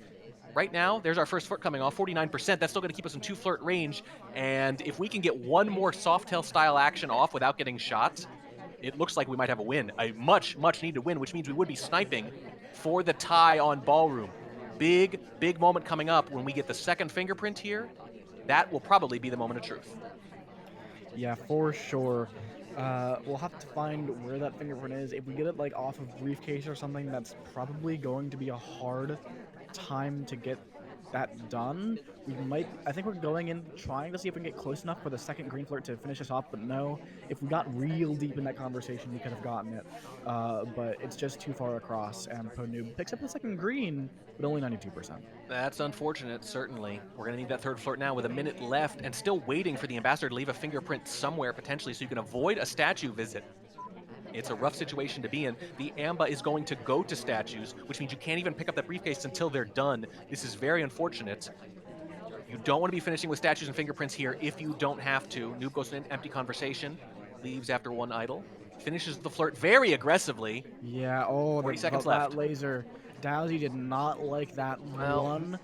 Right now, there's our first flirt coming off, 49%. That's still going to keep us in 2 flirt range. And if we can get one more Softail style action off without getting shot, it looks like we might have a win. A much, much needed win, which means we would be sniping for the tie on Ballroom. Big, big moment coming up when we get the second fingerprint here. That will probably be the moment of truth. Yeah, for sure. We'll have to find where that fingerprint is. If we get it like off of briefcase or something, that's probably going to be a hard time to get that done. I think we're going in trying to see if we can get close enough for the second green flirt to finish us off, but no. If we got real deep in that conversation, we could have gotten it. But it's just too far across, and Pwndnoob picks up the second green, but only 92%. That's unfortunate, certainly. We're going to need that third flirt now with a minute left and still waiting for the ambassador to leave a fingerprint somewhere potentially so you can avoid a statue visit. It's a rough situation to be in. The Amba is going to go to statues, which means you can't even pick up that briefcase until they're done. This is very unfortunate. You don't want to be finishing with statues and fingerprints here if you don't have to. Noob goes to an empty conversation, leaves after one idle, finishes the flirt very aggressively. Yeah, 40 seconds left. that laser. DOWSEY did not like that one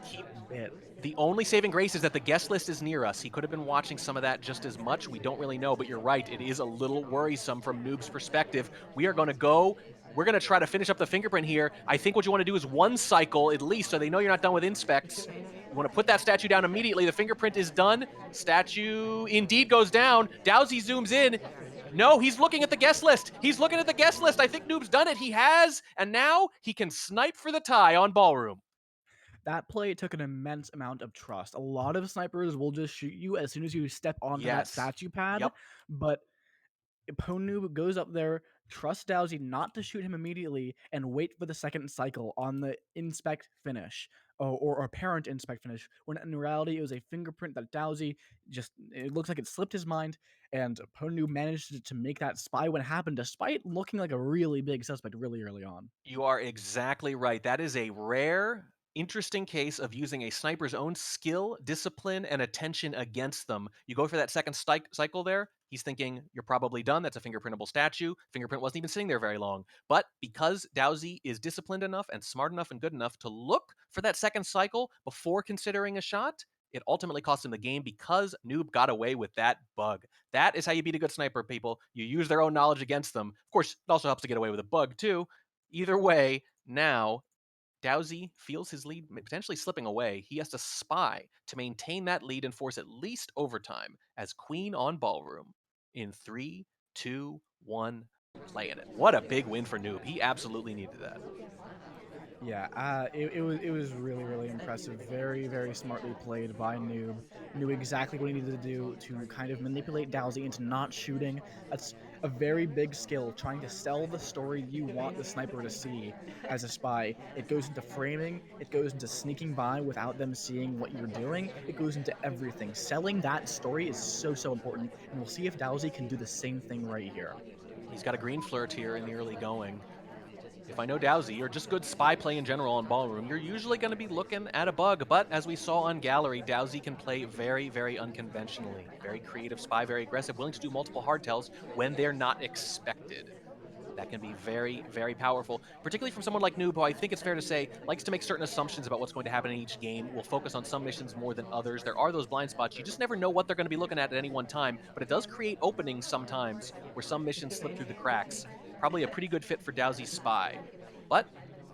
bit. The only saving grace is that the guest list is near us. He could have been watching some of that just as much. We don't really know, but you're right. It is a little worrisome from Noob's perspective. We are going to go. We're going to try to finish up the fingerprint here. I think what you want to do is one cycle at least so they know you're not done with inspects. You want to put that statue down immediately. The fingerprint is done. Statue indeed goes down. DOWSEY zooms in. No, he's looking at the guest list. He's looking at the guest list. I think Noob's done it. He has. And now he can snipe for the tie on Ballroom. That play took an immense amount of trust. A lot of snipers will just shoot you as soon as you step onto that statue pad, but Pwndnoob goes up there, trusts DOWSEY not to shoot him immediately, and wait for the second cycle on the inspect finish, or apparent inspect finish, when in reality it was a fingerprint that DOWSEY it looks like it slipped his mind, and Pwndnoob managed to make that spy when it happened, despite looking like a really big suspect really early on. You are exactly right. That is a rare, interesting case of using a sniper's own skill, discipline, and attention against them. You go for that second cycle there. He's thinking, you're probably done. That's a fingerprintable statue. Fingerprint wasn't even sitting there very long. But because DOWSEY is disciplined enough and smart enough and good enough to look for that second cycle before considering a shot, it ultimately cost him the game because Noob got away with that bug. That is how you beat a good sniper, people. You use their own knowledge against them. Of course, it also helps to get away with a bug, too. Either way, now DOWSEY feels his lead potentially slipping away. He has to spy to maintain that lead and force at least overtime as Queen on Ballroom in 3, 2, 1, playing it. What a big win for Noob. He absolutely needed that. Yeah, it was really, really impressive. Very, very smartly played by Noob. Knew exactly what he needed to do to kind of manipulate DOWSEY into not shooting. a very big skill trying to sell the story you want the sniper to see as a spy. It goes into framing, it goes into sneaking by without them seeing what you're doing, it goes into everything. Selling that story is so important, and we'll see if DOWSEY can do the same thing right here. He's got a green flirt here in the early going. If I know DOWSEY, or just good spy play in general on Ballroom, you're usually going to be looking at a bug. But as we saw on Gallery, DOWSEY can play very unconventionally. Very creative spy, very aggressive, willing to do multiple hardtails when they're not expected. That can be very powerful, particularly from someone like Noob, who I think it's fair to say likes to make certain assumptions about what's going to happen in each game, will focus on some missions more than others. There are those blind spots. You just never know what they're going to be looking at any one time, but it does create openings sometimes where some missions slip through the cracks. Probably a pretty good fit for DOWSEY's spy. But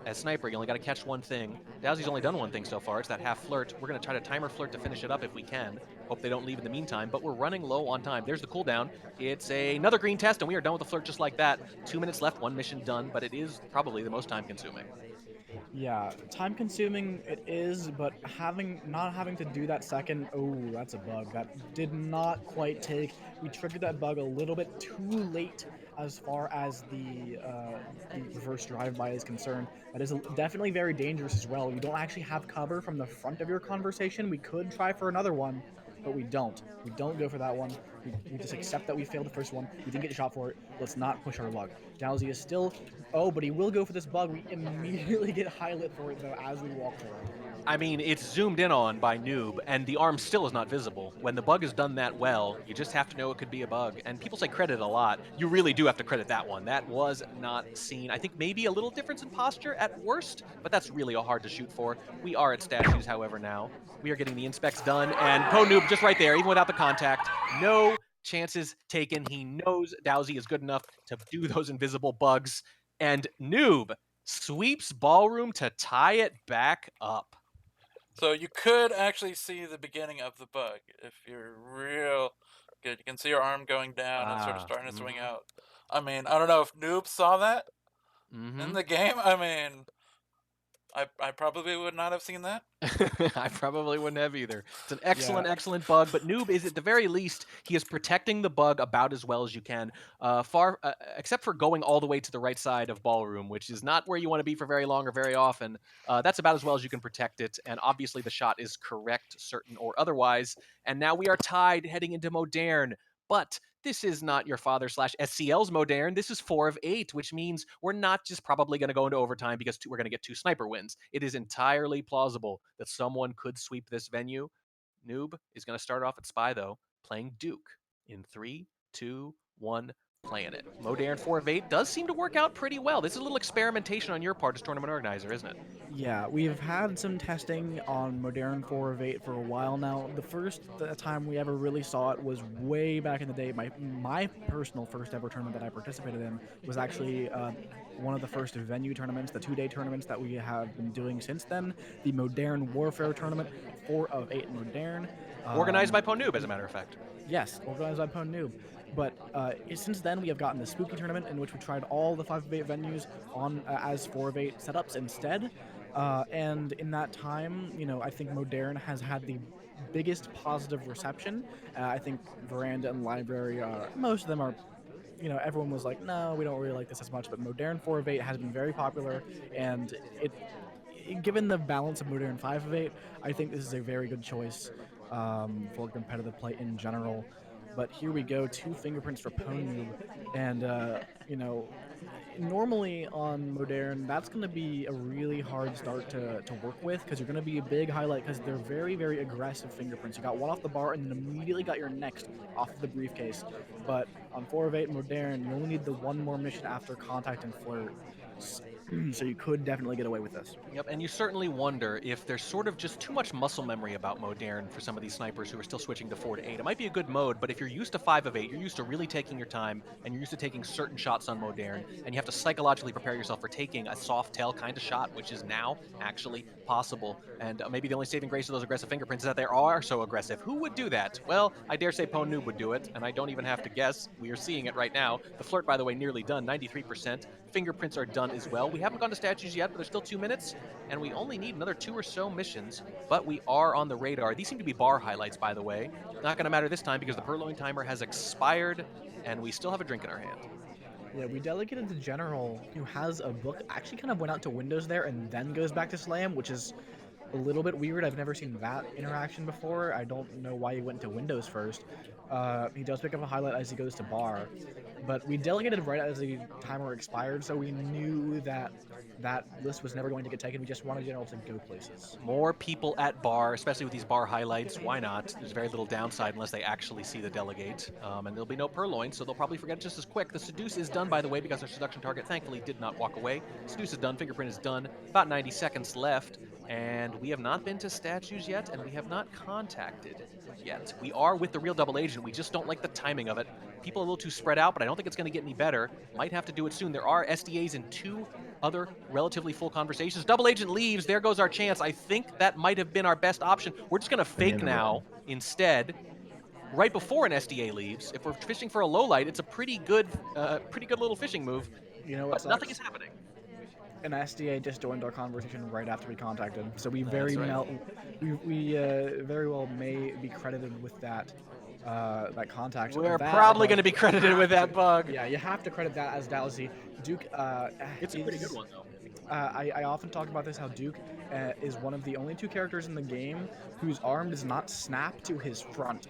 as sniper, you only got to catch one thing. DOWSEY's only done one thing so far. It's that half flirt. We're going to try to timer flirt to finish it up if we can. Hope they don't leave in the meantime, but we're running low on time. There's the cooldown. It's another green test, and we are done with the flirt just like that. 2 minutes left, one mission done, but it is probably the most time-consuming. Yeah, time consuming it is, but not having to do that second, oh, that's a bug. That did not quite take. We triggered that bug a little bit too late as far as the reverse drive-by is concerned. That is definitely very dangerous as well. You don't actually have cover from the front of your conversation. We could try for another one, but we don't. We don't go for that one. We just accept that we failed the first one. We didn't get shot for it. Let's not push our luck. DOWSEY is still... Oh, but he will go for this bug. We immediately get highlit for it, though, as we walk for it. I mean, it's zoomed in on by Noob, and the arm still is not visible. When the bug is done that well, you just have to know it could be a bug. And people say credit a lot. You really do have to credit that one. That was not seen. I think maybe a little difference in posture at worst, but that's really hard to shoot for. We are at statues, however, now. We are getting the inspects done, and Pwndnoob just right there, even without the contact. No chances taken. He knows DOWSEY is good enough to do those invisible bugs. And Noob sweeps Ballroom to tie it back up. So you could actually see the beginning of the bug if you're real good. You can see your arm going down and sort of starting to swing out. I mean, I don't know if Noob saw that in the game. I mean, I probably would not have seen that. I probably wouldn't have either. It's an excellent bug, but Noob is, at the very least, he is protecting the bug about as well as you can, except for going all the way to the right side of Ballroom, which is not where you want to be for very long or very often. That's about as well as you can protect it, and obviously the shot is correct, certain or otherwise, and now we are tied heading into Modern, but this is not your father/SCL's Modern. This is 4 of 8, which means we're not just probably going to go into overtime because we're going to get 2 sniper wins. It is entirely plausible that someone could sweep this venue. Noob is going to start off at Spy, though, playing Duke in 3, 2, 1, playing it. Modern 4 of 8 does seem to work out pretty well. This is a little experimentation on your part as tournament organizer, isn't it? Yeah, we've had some testing on Modern 4 of 8 for a while now. The first time we ever really saw it was way back in the day. My personal first ever tournament that I participated in was actually one of the first venue tournaments, the 2-day tournaments that we have been doing since then. The Modern Warfare Tournament, 4 of 8 Modern. Organized by Pwndnoob, as a matter of fact. Yes, organized by Pwndnoob. But since then, we have gotten the Spooky Tournament, in which we tried all the 5 of 8 venues on as 4 of 8 setups instead. And in that time, I think Modern has had the biggest positive reception. I think Veranda and Library, most of them are, everyone was like, no, we don't really like this as much. But Modern 4 of 8 has been very popular, and given the balance of Modern 5 of 8, I think this is a very good choice for competitive play in general. But here we go, 2 fingerprints for Pwndnoob, and normally on Modern, that's going to be a really hard start to work with, because you're going to be a big highlight, because they're very aggressive fingerprints. You got one off the bar and then immediately got your next off of the briefcase. But on 4 of 8 Modern, you only need the one more mission after contact and flirt. So you could definitely get away with this. Yep, and you certainly wonder if there's sort of just too much muscle memory about Modern for some of these snipers who are still switching to 4 to 8. It might be a good mode, but if you're used to 5 of 8, you're used to really taking your time, and you're used to taking certain shots on Modern, and you have to psychologically prepare yourself for taking a soft tail kind of shot, which is now actually possible. And maybe the only saving grace of those aggressive fingerprints is that they are so aggressive. Who would do that? Well, I dare say Pwndnoob would do it, and I don't even have to guess. We are seeing it right now. The flirt, by the way, nearly done, 93%. Fingerprints are done as well. We haven't gone to statues yet, but there's still 2 minutes, and we only need another 2 or so missions, but we are on the radar. These seem to be bar highlights, by the way. Not going to matter this time because the purloin timer has expired, and we still have a drink in our hand. Yeah, we delegated to General, who has a book. Actually, kind of went out to Windows there and then goes back to Slam, which is a little bit weird. I've never seen that interaction before. I don't know why he went to Windows first. He does pick up a highlight as he goes to bar, but we delegated right as the timer expired, so we knew that that list was never going to get taken. We just wanted General to go places. More people at bar, especially with these bar highlights. Why not? There's very little downside unless they actually see the delegate. And there'll be no purloin, so they'll probably forget it just as quick. The seduce is done, by the way, because our seduction target thankfully did not walk away. Seduce is done, fingerprint is done. About 90 seconds left. And we have not been to statues yet, and we have not contacted yet. We are with the real double agent. We just don't like the timing of it. People are a little too spread out, but I don't think it's going to get any better. Might have to do it soon. There are SDAs in 2 other relatively full conversations. Double agent leaves. There goes our chance. I think that might have been our best option. We're just going to fake now instead. Right before an SDA leaves, if we're fishing for a low light, it's a pretty good little fishing move. You know what But nothing sucks? is happening. An SDA just joined our conversation right after we contacted, so we That's very right. we very well may be credited with that that contact. We're That probably bug, going to be credited with that bug. Yeah, you have to credit that as DOWSEY. Duke It's a pretty good one, though. I often talk about this, how Duke is one of the only 2 characters in the game whose arm does not snap to his front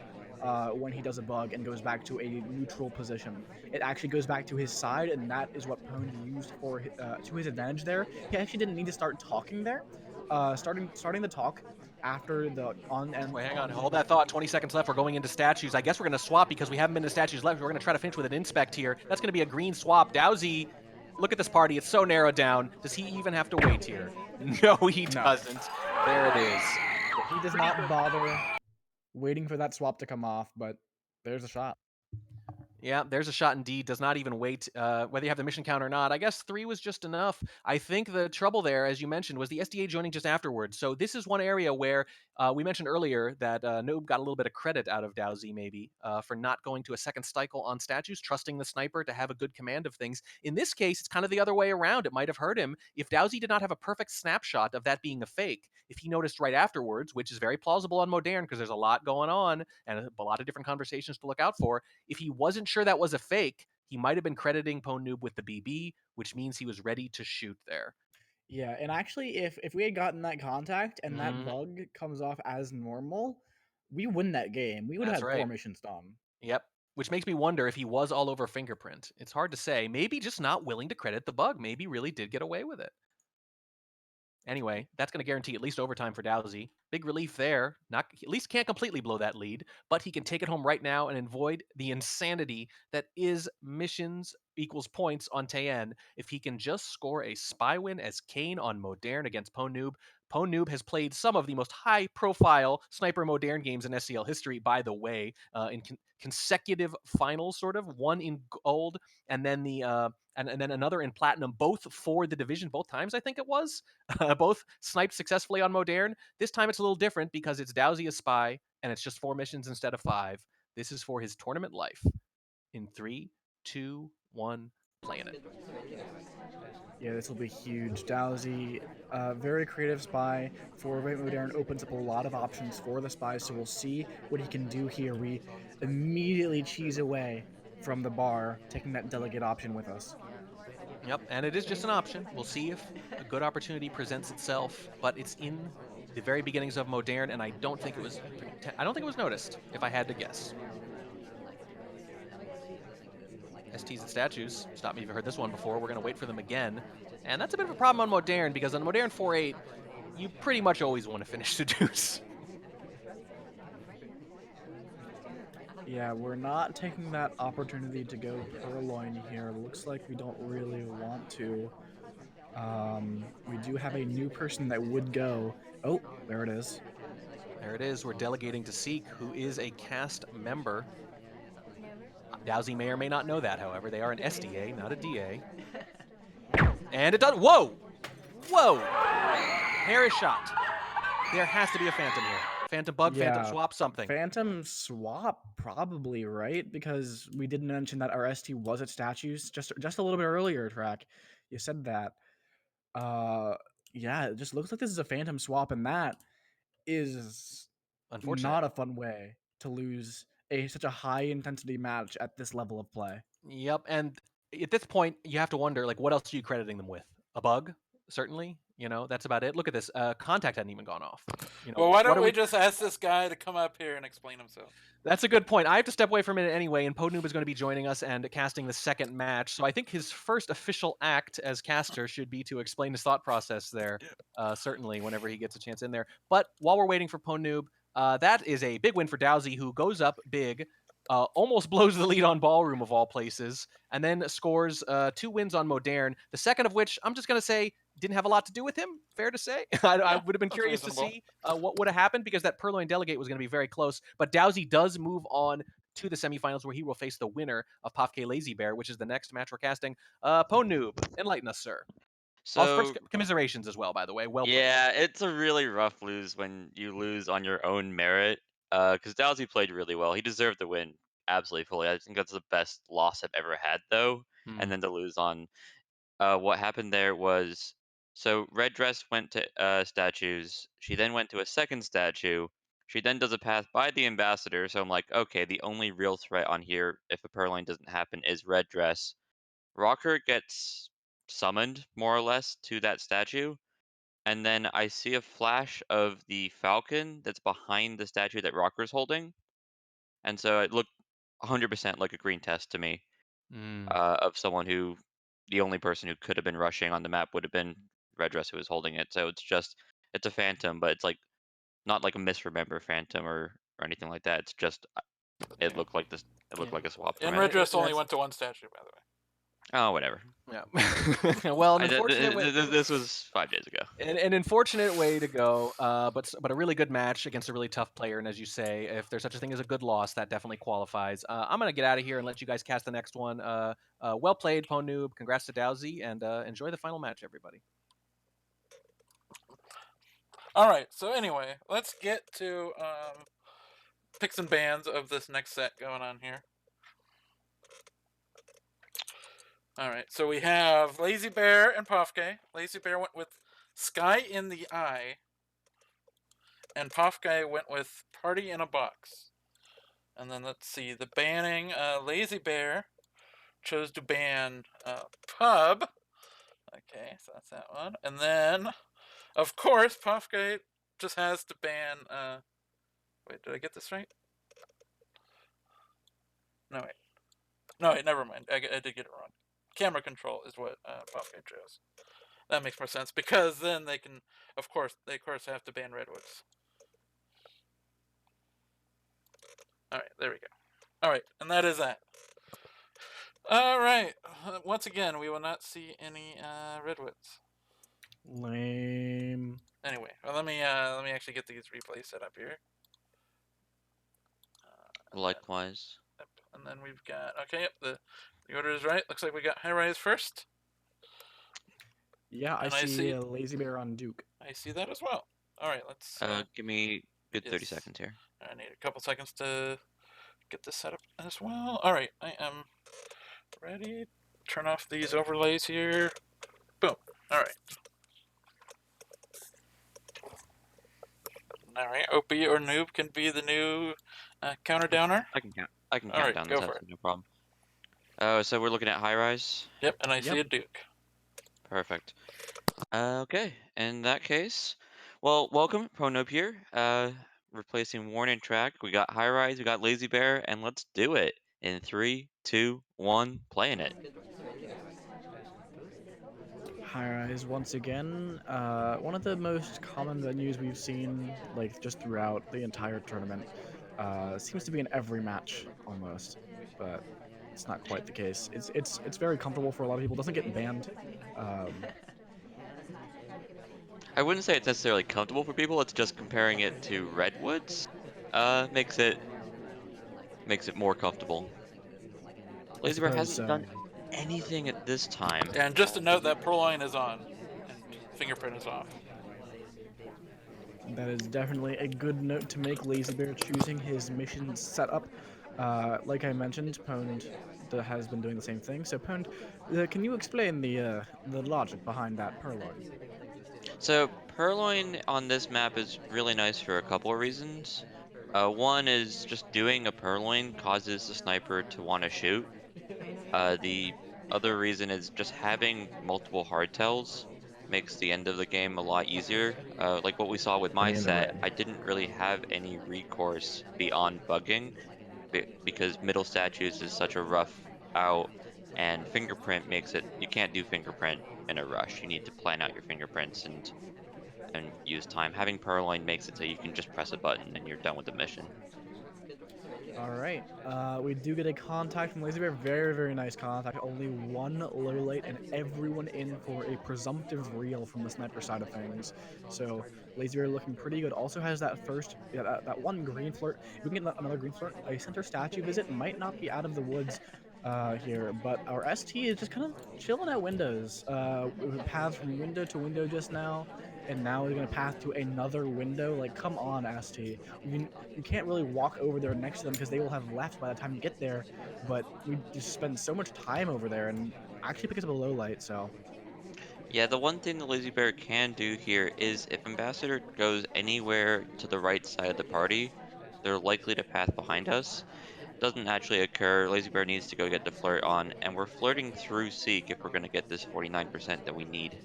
when he does a bug and goes back to a neutral position. It actually goes back to his side, and that is what Pwned used for to his advantage there. He actually didn't need to start talking there. Starting the talk after the on and Wait, hang on. Hold that thought. 20 seconds left. We're going into statues. I guess we're going to swap because we haven't been to statues left. We're going to try to finish with an inspect here. That's going to be a green swap. DOWSEY, look at this party. It's so narrowed down. Does he even have to wait here? No, he doesn't. There it is. He does not bother waiting for that swap to come off, but there's a shot. Yeah, there's a shot indeed. Does not even wait whether you have the mission count or not. I guess 3 was just enough. I think the trouble there, as you mentioned, was the SDA joining just afterwards. So this is one area where we mentioned earlier that Noob got a little bit of credit out of DOWSEY maybe for not going to a second cycle on statues, trusting the sniper to have a good command of things. In this case, it's kind of the other way around. It might have hurt him if DOWSEY did not have a perfect snapshot of that being a fake. If he noticed right afterwards, which is very plausible on Modern because there's a lot going on and a lot of different conversations to look out for, if he wasn't sure that was a fake, he might have been crediting Pwnoob with the BB, which means he was ready to shoot there. Yeah, and actually, if we had gotten that contact and that bug comes off as normal, we win that game. We would have had 4 missions done. Yep. Which makes me wonder if he was all over fingerprint. It's hard to say. Maybe just not willing to credit the bug. Maybe really did get away with it. Anyway, that's going to guarantee at least overtime for DOWSEY. Big relief there. Not at least can't completely blow that lead, but he can take it home right now and avoid the insanity that is missions equals points on Tayen. If he can just score a spy win as Kane on Modern against Pwnoob. Pwnoob has played some of the most high-profile sniper Modern games in SCL history, by the way, in consecutive finals, sort of. One in gold, and then and then another in platinum, both for the division, both times I think it was. Both sniped successfully on Modern. This time it's a little different because it's DOWSEY as spy, and it's just 4 missions instead of 5. This is for his tournament life. In 3, 2, 1, playing it. Yeah, this will be huge. DOWSEY, very creative spy. For Modern opens up a lot of options for the spy, so we'll see what he can do here. We immediately cheese away from the bar, taking that delegate option with us. Yep, and it is just an option. We'll see if a good opportunity presents itself, but it's in the very beginnings of Modern, and I don't think it was noticed, if I had to guess. STs and statues. Stop me if you've heard this one before. We're going to wait for them again. And that's a bit of a problem on Modern, because on Modern 4-8, you pretty much always want to finish the deuce. Yeah, we're not taking that opportunity to go purloin here. Looks like we don't really want to. We do have a new person that would go. Oh, there it is. There it is. We're delegating to Seek, who is a cast member. DOWSEY may or may not know that, however. They are an SDA, not a DA. And it does. Whoa! Whoa! Hair is shot. There has to be a Phantom here. Phantom bug, yeah. Phantom swap, something. Phantom swap, probably, right? Because we didn't mention that our ST was at statues just a little bit earlier, Track. You said that. Yeah, it just looks like this is a Phantom swap, and that is not a fun way to lose such a high intensity match at this level of play. Yep, and at this point, you have to wonder, like, what else are you crediting them with? A bug, certainly. That's about it. Look at this. Contact hadn't even gone off. Well, why what don't are we just ask this guy to come up here and explain himself? That's a good point. I have to step away for a minute anyway, and Pwndnoob is going to be joining us and casting the second match. So I think his first official act as caster should be to explain his thought process there, certainly, whenever he gets a chance in there. But while we're waiting for Pwndnoob, that is a big win for DOWSEY, who goes up big, almost blows the lead on Ballroom, of all places, and then scores 2 wins on Modern, the second of which, I'm just going to say, didn't have a lot to do with him, fair to say. I would have been curious to see what would have happened, because that Purloin Delegate was going to be very close. But DOWSEY does move on to the semifinals, where he will face the winner of Pofke-Lazybear, which is the next match we're casting. Pwndnoob, enlighten us, sir. Also, first, commiserations as well, by the way. Well played. Yeah, it's a really rough lose when you lose on your own merit. Because DOWSEY played really well. He deserved the win absolutely fully. I think that's the best loss I've ever had, though. And then to lose on what happened there was, so Red Dress went to statues. She then went to a second statue. She then does a path by the ambassador. So I'm like, okay, the only real threat on here, if a Purloin doesn't happen, is Red Dress. Rocker gets summoned, more or less, to that statue. And then I see a flash of the falcon that's behind the statue that Rocker's holding. And so it looked 100% like a green test to me, of someone who, the only person who could have been rushing on the map would have been Red Dress who was holding it. So it's a phantom, but it's like not like a misremember phantom or anything like that. It's just, it looked like this. It looked like a swap. And Red Dress only went to one statue, by the way. Oh, whatever. Yeah. Well, this was 5 days ago. An unfortunate way to go, but a really good match against a really tough player. And as you say, if there's such a thing as a good loss, that definitely qualifies. I'm gonna get out of here and let you guys cast the next one. Well played, Pwndnoob. Congrats to DOWSEY, and enjoy the final match, everybody. All right. So anyway, let's get to picks and bans of this next set going on here. All right, so we have Lazybear and Pofke. Lazybear went with Sky in the Eye, and Pofke went with Party in a Box. And then let's see, the banning, Lazybear chose to ban Pub. Okay, so that's that one. And then, of course, Pofke just has to ban, wait, did I get this right? No, wait, never mind. I did get it wrong. Camera control is what Pofke chose. That makes more sense, because then they can, of course have to ban Redwoods. All right, there we go. All right, and that is that. All right, once again, we will not see any Redwoods. Lame. Anyway, well, let me actually get these replays set up here. Likewise. And then we've got, okay, yep, the order is right. Looks like we got High Rise first. Yeah, I see Lazybear on Duke. I see that as well. All right, let's... give me a good 30 seconds here. I need a couple seconds to get this set up as well. All right, I am ready. Turn off these overlays here. Boom. All right. All right, OP or Noob can be the new counter downer. I can count down this, no problem. So we're looking at High Rise? Yep, and I see a Duke. Perfect. Okay, in that case, well, welcome, Pwndnoob here. Replacing Warning Track. We got High Rise, we got Lazybear, and let's do it. In 3, 2, 1, playing it. High Rise once again. One of the most common venues we've seen, like, just throughout the entire tournament. Seems to be in every match almost, but it's not quite the case. It's very comfortable for a lot of people. It doesn't get banned. I wouldn't say it's necessarily comfortable for people. It's just comparing it to Redwoods makes it more comfortable. Lazybear hasn't done anything at this time. And just to note that Purloin is on and Fingerprint is off. That is definitely a good note to make. Lazybear choosing his mission setup. Like I mentioned, Pwned has been doing the same thing. So Pwned, can you explain the logic behind that Purloin? So Purloin on this map is really nice for a couple of reasons. One is just doing a purloin causes the sniper to want to shoot. The other reason is just having multiple hardtails makes the end of the game a lot easier. Like what we saw with my set, I didn't really have any recourse beyond bugging because middle statues is such a rough out, and fingerprint makes it you can't do fingerprint in a rush. You need to plan out your fingerprints and use time. Having purloin makes it so you can just press a button and you're done with the mission. All right. We do get a contact from Lazybear. Very, very nice contact. Only one low light and everyone in for a presumptive reel from the sniper side of things. So Lazybear looking pretty good. Also has that first, yeah, that one green flirt. If we can get another green flirt, a center statue visit might not be out of the woods here. But our ST is just kind of chilling at windows. We paths from window to window just now. And now we're gonna path to another window. Like, come on, ST. You can't really walk over there next to them because they will have left by the time you get there. But we just spend so much time over there and actually pick us up a low light. So Yeah, the one thing the Lazy Bear can do here is if Ambassador goes anywhere to the right side of the party, they're likely to path behind us. Doesn't actually occur. Lazy Bear needs to go get the flirt on, and we're flirting through Seek if we're going to get this 49% that we need.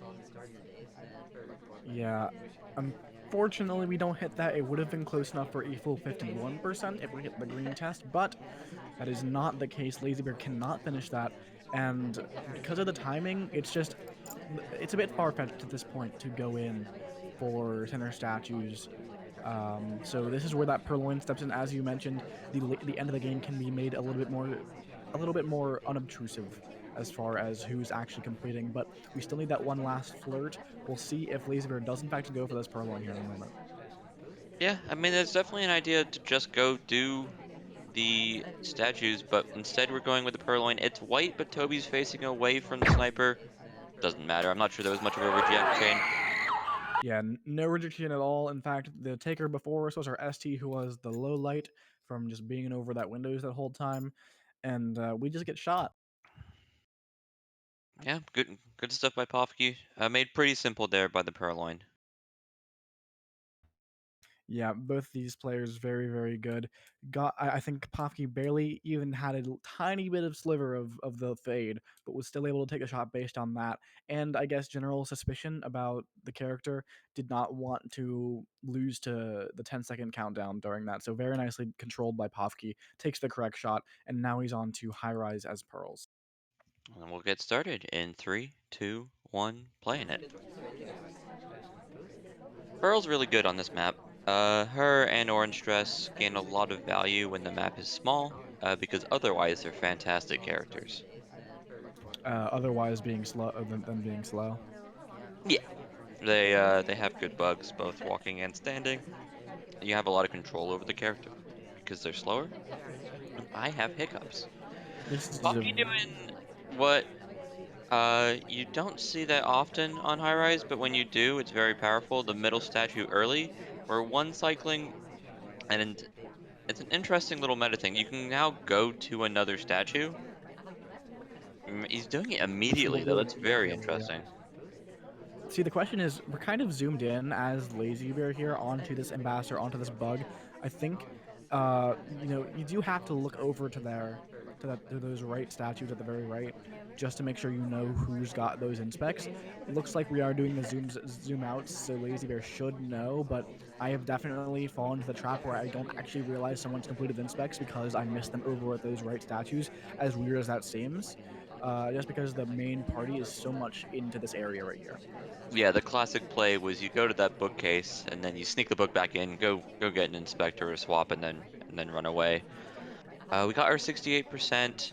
yeah, unfortunately we don't hit that. It would have been close enough for a full 51% if we hit the green test, but that is not the case. Lazybear cannot finish that, and because of the timing, it's a bit far-fetched at this point to go in for center statues. So this is where that purloin steps in. As you mentioned, the end of the game can be made a little bit more unobtrusive as far as who's actually completing. But we still need that one last flirt. We'll see if Lazybear does in fact go for this purloin here in a moment. Yeah, I mean, there's definitely an idea to just go do the statues, but instead we're going with the purloin. It's white, but Toby's facing away from the sniper. Doesn't matter. I'm not sure there was much of a reject chain. Yeah, no rejection at all. In fact, the taker before us was our ST, who was the low light from just being over that windows that whole time, and we just get shot. Yeah, good stuff by Pofke. Made pretty simple there by the purloin. Yeah, both these players very, very good. I think Pofke barely even had a tiny bit of sliver of the fade, but was still able to take a shot based on that. And I guess general suspicion about the character did not want to lose to the 10-second countdown during that. So very nicely controlled by Pofke, takes the correct shot, and now he's on to high rise as pearls. And we'll get started in 3, 2, 1, playing it. Pearl's really good on this map. Her and Orange Dress gain a lot of value when the map is small, because otherwise they're fantastic characters. Otherwise being slow than being slow. Yeah, they have good bugs, both walking and standing. You have a lot of control over the character because they're slower, and I have hiccups. This is a Poffkey doing what you don't see that often on high rise, but when you do, it's very powerful. The middle statue early, where one cycling, and it's an interesting little meta thing. You can now go to another statue. He's doing it he will immediately, though. do it That's very immediately. Yeah. interesting. See, the question is, we're kind of zoomed in as Lazy Bear here onto this ambassador, onto this bug. I think, you do have to look over to those right statues at the very right, just to make sure you know who's got those inspects. It looks like we are doing the zoom outs, so Lazy Bear should know, but I have definitely fallen into the trap where I don't actually realize someone's completed inspects because I missed them over at those right statues, as weird as that seems. Just because the main party is so much into this area right here. Yeah, the classic play was you go to that bookcase and then you sneak the book back in, go get an inspector or swap, and then run away. We got our 68%.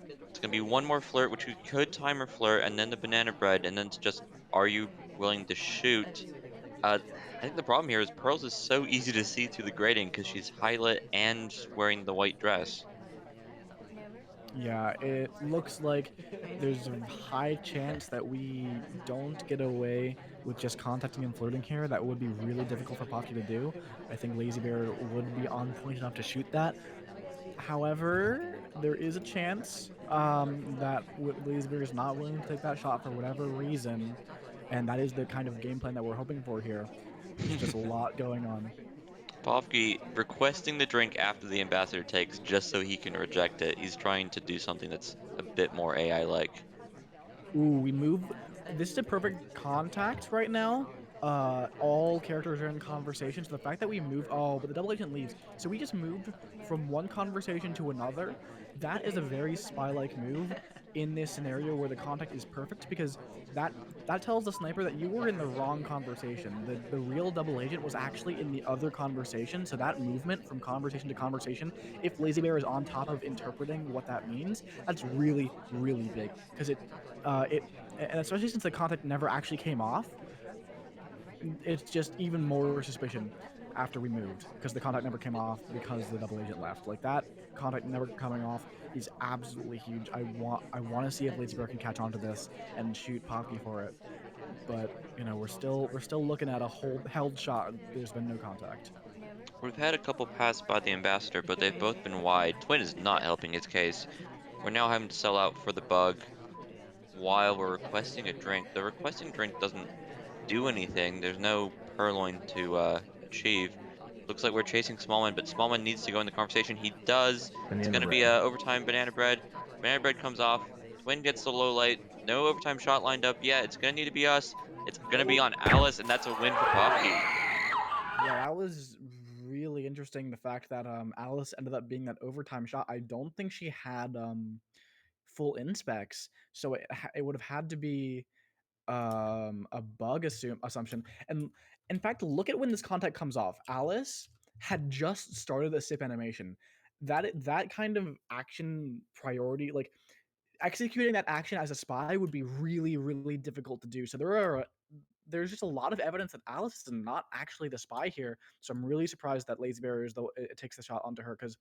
It's gonna be one more flirt, which we could timer flirt, and then the banana bread, and then it's just, are you willing to shoot? I think the problem here is Pearls is so easy to see through the grading because she's highlit and wearing the white dress. Yeah, it looks like there's a high chance that we don't get away with just contacting and flirting here. That would be really difficult for Poffkey to do. I think Lazy Bear would be on point enough to shoot that. However, there is a chance that Lazy Bear is not willing to take that shot for whatever reason, and that is the kind of game plan that we're hoping for here. There's just a lot going on. Poffkey requesting the drink after the ambassador takes just so he can reject it. He's trying to do something that's a bit more AI-like. Ooh, we move. This is a perfect contact right now. All characters are in conversation. So the fact that we move, oh, but the double agent leaves. So we just moved from one conversation to another. That is a very spy-like move in this scenario where the contact is perfect because that tells the sniper that you were in the wrong conversation. The real double agent was actually in the other conversation. So that movement from conversation to conversation, if Lazybear is on top of interpreting what that means, that's really, really big because and especially since the contact never actually came off, it's just even more suspicion after we moved because the contact never came off because the double agent left. Like that contact never coming off is absolutely huge. I want to see if Lazybear can catch on to this and shoot Poffkey for it. But we're still looking at a held shot. There's been no contact. We've had a couple pass by the ambassador, but they've both been wide. Twin is not helping his case. We're now having to sell out for the bug while we're requesting a drink. The requesting drink doesn't do anything. There's no purloin to achieve. Looks like we're chasing Smallman, but Smallman needs to go in the conversation. He does. It's Banana going to be bread. a overtime banana bread. Banana bread comes off. Twin gets the low light. No overtime shot lined up yet. It's going to need to be us. It's going to be on Alice, and that's a win for Poffkey. Yeah, that was really interesting. The fact that Alice ended up being that overtime shot. I don't think she had full inspects, so it would have had to be a bug assumption. And in fact, look at when this contact comes off. Alice had just started a sip animation. That kind of action priority, like executing that action as a spy, would be really, really difficult to do. So there's just a lot of evidence that Alice is not actually the spy here. So I'm really surprised that Lazybear is it takes the shot onto her because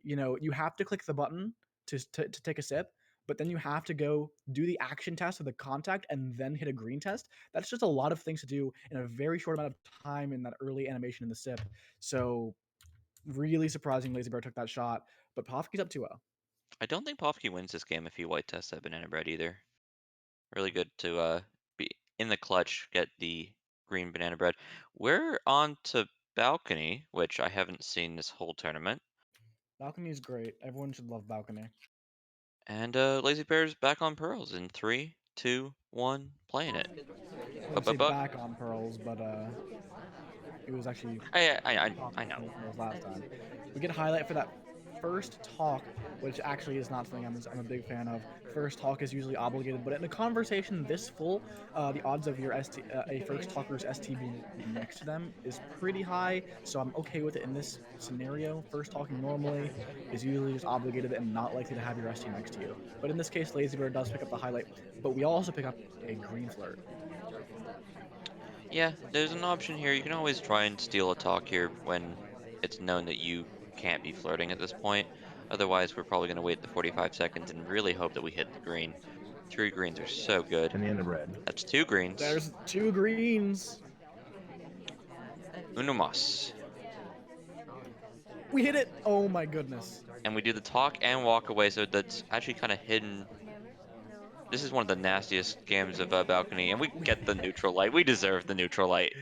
you have to click the button to take a sip, but then you have to go do the action test of the contact and then hit a green test. That's just a lot of things to do in a very short amount of time in that early animation in the sip. So really surprising Lazybear took that shot, but Pofke's up 2-0. I don't think Poffkey wins this game if he white tests that banana bread either. Really good to be in the clutch, get the green banana bread. We're on to balcony, which I haven't seen this whole tournament. Balcony is great. Everyone should love Balcony. And Lazy Bear's back on pearls in 3, 2, 1, playing it. I would say back on pearls, but it was actually I know. pearls last time. We get a highlight for that first talk, which actually is not something I'm a big fan of. First talk is usually obligated, but in a conversation this full, the odds of your a first talker's ST being next to them is pretty high, so I'm okay with it in this scenario. First talking normally is usually just obligated and not likely to have your ST next to you. But in this case, Lazybear does pick up the highlight, but we also pick up a green flirt. Yeah, there's an option here. You can always try and steal a talk here when it's known that you can't be flirting at this point. Otherwise, we're probably going to wait the 45 seconds and really hope that we hit the green. 3 greens are so good. Banana bread. That's 2 greens. There's 2 greens. Uno mas. We hit it. Oh my goodness. And we do the talk and walk away, so that's actually kind of hidden. This is one of the nastiest games of balcony, and we get the neutral light. We deserve the neutral light.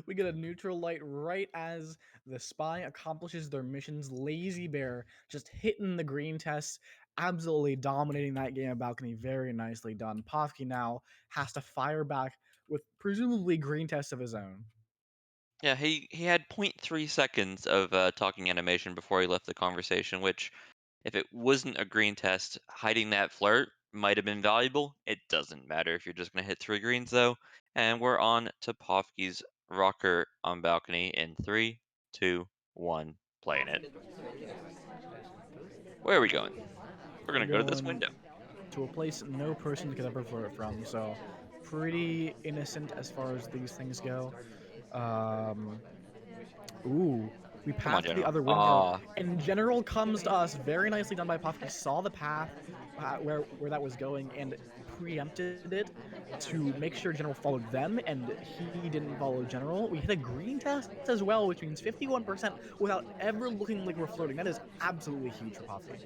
We get a neutral light right as the spy accomplishes their missions. Lazybear just hitting the green tests, absolutely dominating that game of balcony. Very nicely done. Poffkey now has to fire back with presumably green tests of his own. Yeah, he had 0.3 seconds of talking animation before he left the conversation, which, if it wasn't a green test, hiding that flirt might have been valuable. It doesn't matter if you're just going to hit 3 greens, though. And we're on to Pofke's rocker on balcony in 3, 2, 1, playing it. Where are we going? We're going to go to this window. To a place no person could ever flirt from, so pretty innocent as far as these things go. Ooh, we Come on, passed the General. other window, and General comes to us. Very nicely done by Poffkey. Saw the path where that was going and preempted it to make sure General followed them, and he didn't follow General. We hit a green test as well, which means 51% without ever looking like we're floating. That is absolutely huge for Poffkey.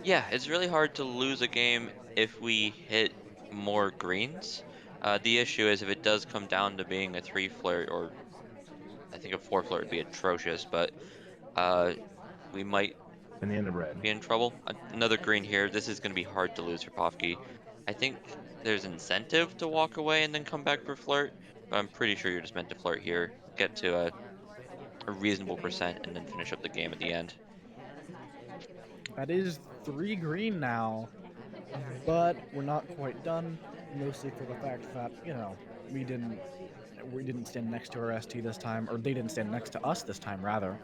Yeah, it's really hard to lose a game if we hit more greens. The issue is if it does come down to being a 3 flirt or I think a 4 flirt would be atrocious, but we might Banana bread. be in trouble. Another green here. This is going to be hard to lose for Pofke. I think there's incentive to walk away and then come back for flirt, but I'm pretty sure you're just meant to flirt here, get to a reasonable percent, and then finish up the game at the end. That is 3 green now, but we're not quite done, mostly for the fact that, you know, we didn't stand next to our ST this time, or they didn't stand next to us this time, rather.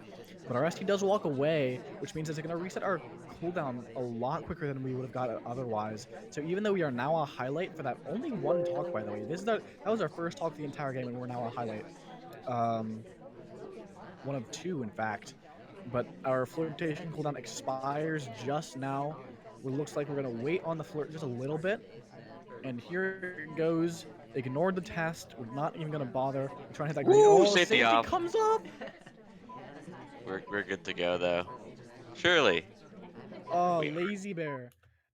But our ST does walk away, which means it's going to reset our cooldown a lot quicker than we would have got it otherwise. So even though we are now a highlight for that only one talk, by the way, that was our first talk the entire game, and we're now a highlight. One of 2, in fact. But our flirtation cooldown expires just now. It looks like we're going to wait on the flirt just a little bit. And here it goes. Ignored the test. We're not even going to bother. We're trying to hit that green. Woo, Oh, safety off. comes up! We're good to go, though. Surely. Oh, We are. Lazybear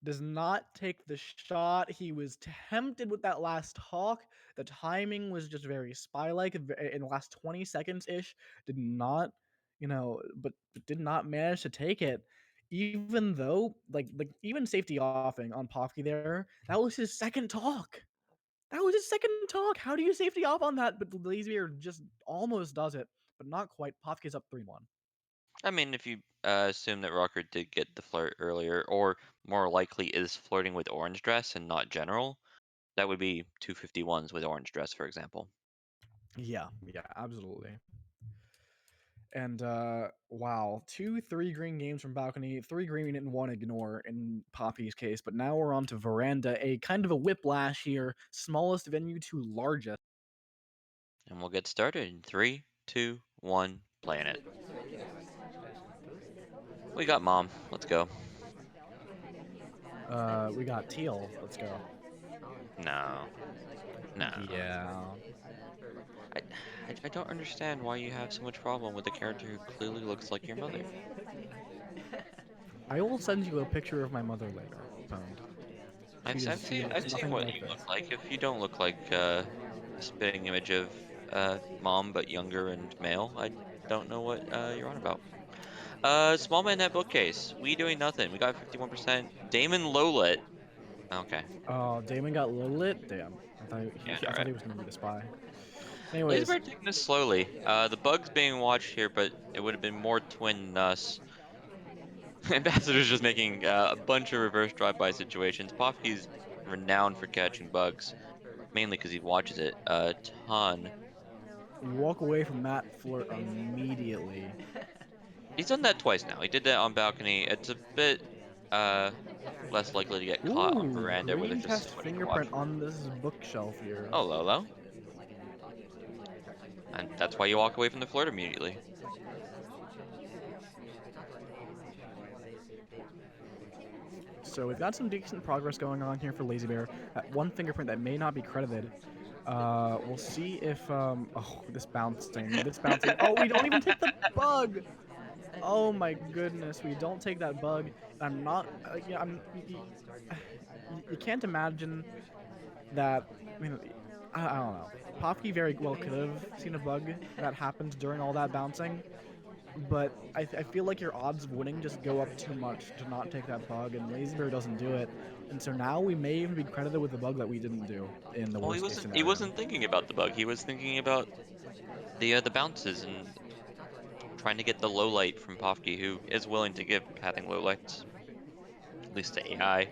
does not take the shot. He was tempted with that last talk. The timing was just very spy-like in the last 20 seconds-ish. Did not, but did not manage to take it. Even though, even safety offing on Poffkey there, that was his second talk. That was his second talk. How do you safety off on that? But Lazybear just almost does it, but not quite. Poffkey's up 3-1. I mean, if you assume that Rocker did get the flirt earlier, or more likely is flirting with orange dress and not general, that would be 251s with orange dress, for example. Yeah, absolutely. And wow, 2 3 green games from balcony, 3 green and 1 ignore in Poppy's case. But now we're on to Veranda, a kind of a whiplash here, smallest venue to largest. And we'll get started in 3, 2, 1, playing it. We got Mom. Let's go. We got Teal. Let's go. No. No. Yeah. I don't understand why you have so much problem with a character who clearly looks like your mother. I will send you a picture of my mother later, Pwned. I've seen what you look like. If you don't look like a spitting image of Mom, but younger and male, I don't know what you're on about. Smallman that bookcase. We doing nothing. We got 51%. Damon Lowlit. Okay. Oh, Damon got low lit? Damn. I thought he was going to be the spy. Anyways. Lazybear taking this slowly. The bug's being watched here, but it would have been more twin than us. Ambassador's just making a bunch of reverse drive-by situations. Poffkey's renowned for catching bugs, mainly because he watches it a ton. You walk away from that flirt immediately. He's done that twice now. He did that on balcony. It's a bit less likely to get caught on veranda where there's just somebody to watch. Fingerprint on this bookshelf here. Oh, Lolo. And that's why you walk away from the flirt immediately. So we've got some decent progress going on here for Lazybear. That one fingerprint that may not be credited. We'll see if oh, this bouncing. Oh, we don't even take the bug. Oh my goodness, we don't take that bug. I'm not. You can't imagine that. I mean, I don't know. Poffkey very well could have seen a bug that happened during all that bouncing. But I feel like your odds of winning just go up too much to not take that bug, and Lazybear doesn't do it. And so now we may even be credited with the bug that we didn't do in the worst case scenario. He wasn't thinking about the bug. He was thinking about the bounces and trying to get the low light from Poffkey, who is willing to give having low lights, at least to AI.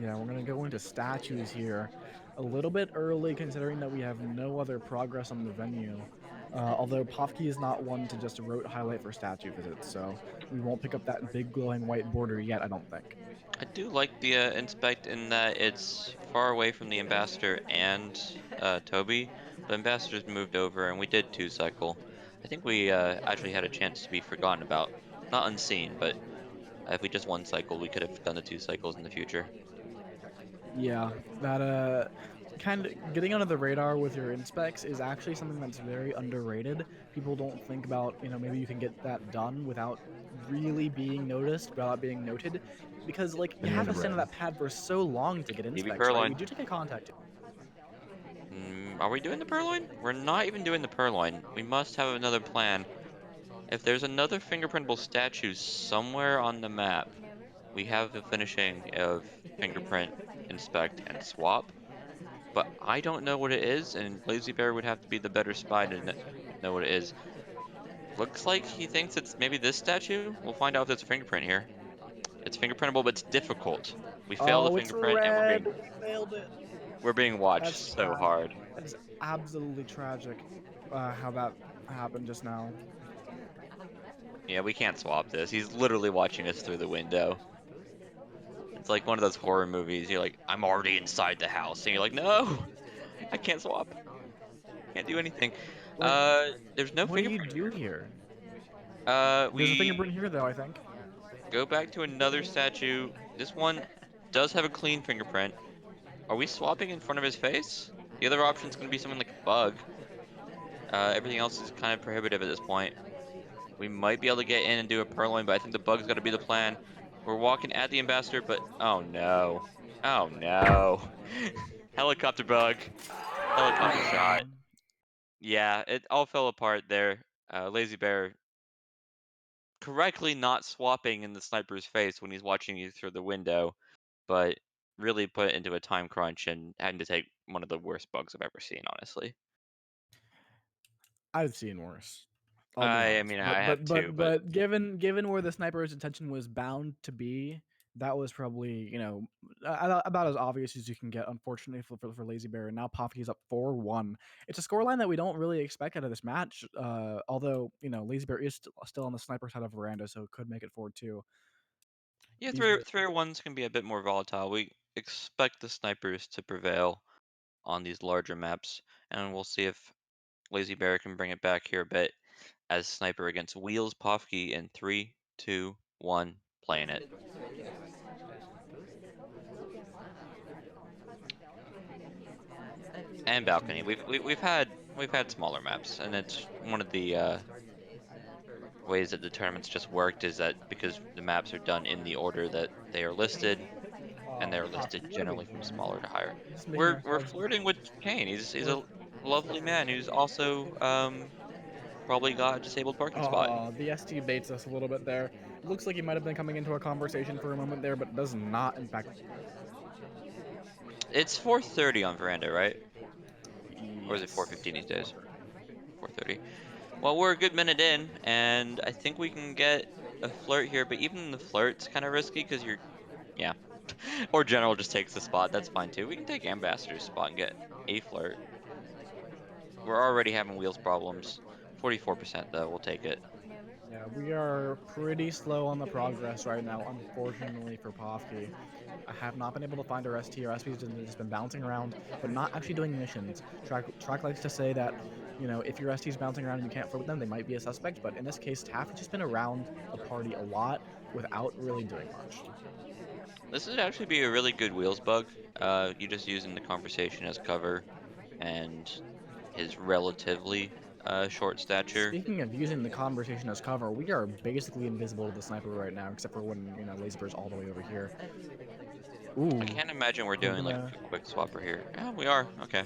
Yeah, we're gonna go into statues here a little bit early, considering that we have no other progress on the venue. Although Poffkey is not one to just rote highlight for statue visits, so we won't pick up that big glowing white border yet, I don't think. I do like the inspect in that it's far away from the ambassador and Toby. The ambassador's moved over, and we did 2 cycle. I think we actually had a chance to be forgotten about, not unseen, but if we just 1 cycle, we could have done the 2 cycles in the future. Yeah, that kind of getting under the radar with your inspects is actually something that's very underrated. People don't think about, maybe you can get that done without really being noticed, without being noted, because like you have to stand on that pad for so long to get inspects. Right? We do take a contact. Are we doing the purloin? We're not even doing the purloin. We must have another plan. If there's another fingerprintable statue somewhere on the map, we have the finishing of fingerprint, inspect, and swap. But I don't know what it is, and Lazy Bear would have to be the better spy to know what it is. Looks like he thinks it's maybe this statue. We'll find out if it's a fingerprint here. It's fingerprintable, but it's difficult. We failed the Oh, it's fingerprint, and red. We failed it. we're being watched That's so tragic. hard. That is absolutely tragic. How that happened just now. Yeah, we can't swap this. He's literally watching us through the window. It's like one of those horror movies. You're like, I'm already inside the house, and you're like, no, I can't swap. Can't do anything. Like, There's no what do you fingerprint do here. here? There's a We fingerprint here, though, I think. go back to another statue. This one does have a clean fingerprint. Are we swapping in front of his face? The other option is going to be someone like a bug. Everything else is kind of prohibitive at this point. We might be able to get in and do a purloin, but I think the bug's got to be the plan. We're walking at the ambassador, but oh no. Oh no. Helicopter bug. Helicopter shot. Uh, Yeah, it all fell apart there. Lazy Bear correctly not swapping in the sniper's face when he's watching you through the window, but really put it into a time crunch and having to take one of the worst bugs I've ever seen, honestly. I've seen worse. I'll be I honest. mean, But I have but too, but but but given where the sniper's attention was bound to be, that was probably about as obvious as you can get. Unfortunately for Lazy Bear, and now Poffkey's up 4-1. It's a scoreline that we don't really expect out of this match. Although Lazy Bear is still on the sniper side of Veranda, so it could make it 4-2. yeah, These 3-1s can be a bit more volatile. We expect the snipers to prevail on these larger maps, and we'll see if Lazy Bear can bring it back here a bit as sniper against Wheels Pofke in 3, 2, 1, playing it. And balcony. We've had smaller maps, and it's one of the ways that the tournaments just worked is that because the maps are done in the order that they are listed, and they're listed Poffkey, what are we generally from doing? smaller to higher. Just making We're ourselves. flirting with Kane. He's We're a lovely man who's also probably got a disabled parking spot. The ST baits us a little bit there. It looks like he might have been coming into a conversation for a moment there, but does not, in fact. It's 4:30 on Veranda, right? Or is it Yes. 4:15 these days? 4:30. Well, we're a good minute in, and I think we can get a flirt here, but even the flirt's kind of risky because yeah. Or General just takes the spot. That's fine too. We can take Ambassador's spot and get a flirt. We're already having wheels problems. 44% though. We'll take it. Yeah, we are pretty slow on the progress right now, unfortunately for Poffkey. I have not been able to find our ST. Our ST's just been bouncing around, but not actually doing missions. Track likes to say that, if your ST's bouncing around and you can't flirt with them, they might be a suspect, but in this case, Taff has just been around the party a lot without really doing much. This would actually be a really good wheels bug. You just using the conversation as cover and his relatively short stature. Speaking of using the conversation as cover, we are basically invisible to the sniper right now, except for when, Lazybear's all the way over here. I Ooh, can't imagine we're we're doing like gonna... a quick swapper here. Yeah, we are. Okay.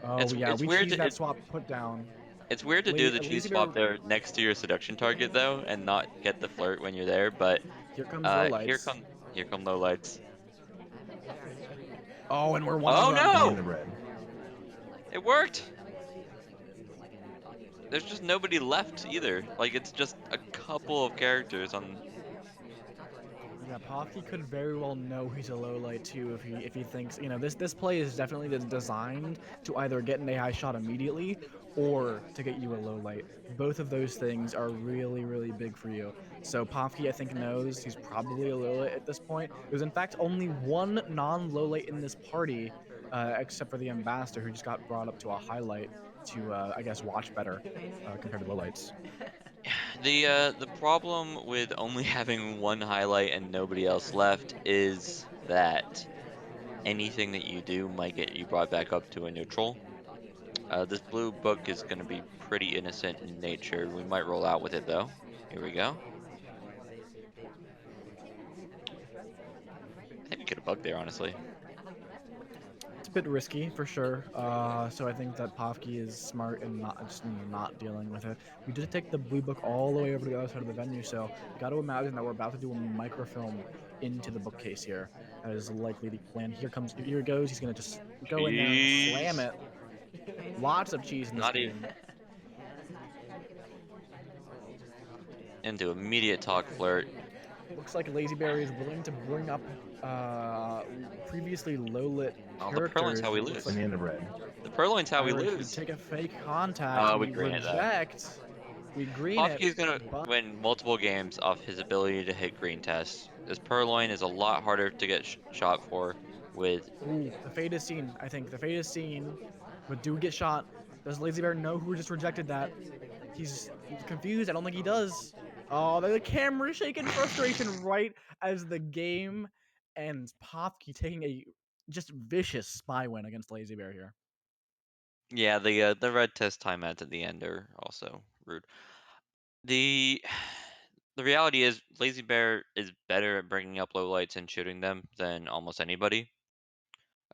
Oh, It's yeah, it's we weird cheese to that swap put down. it's weird to do the cheese Lazybear... swap there next to your seduction target though, and not get the flirt when you're there. But Here comes low here lights. come low lights. Oh, and we're one of Oh them. no! It worked. There's just nobody left either. Like it's just a couple of characters on. Yeah, Poffkey could very well know he's a low light too if he thinks this play is definitely designed to either get an AI shot immediately or to get you a low light. Both of those things are really big for you. So Poffkey I think knows he's probably a low light at this point. There's in fact only one non-low light in this party, except for the ambassador who just got brought up to a highlight to I guess watch better compared to low lights. The problem with only having one highlight and nobody else left is that anything that you do might get you brought back up to a neutral. This blue book is going to be pretty innocent in nature. We might roll out with it though. Here we go. I think we could have bugged there, honestly. bit risky for sure. So I think that Poffkey is smart in not dealing with it. We did take the blue book all the way over to the other side of the venue, so you got to imagine that we're about to do a microfilm into the bookcase here. That is likely the plan. Here it goes. He's gonna just go in there and slam Jeez. it. Lots of cheese in this Not even game. into immediate talk flirt. Looks like Lazybear is willing to bring up previously low-lit Oh, the characters. purloin's how we Looks lose. like Banana bread. The purloin's how we Irish would lose. take a fake contact. Oh, we We granted that. reject. We green Poffkey's it. gonna But win multiple games off his ability to hit green tests. This purloin is a lot harder to get shot for with. ooh, the fate is seen. I think the fate is seen. But do get shot. Does Lazybear know who just rejected that? He's confused. I don't think he does. Oh, the camera shaking frustration right as the game ends. Poffkey taking a just vicious spy win against Lazybear here. Yeah, the red test timeouts at the end are also rude. The the reality is Lazy Bear is better at bringing up lowlights and shooting them than almost anybody.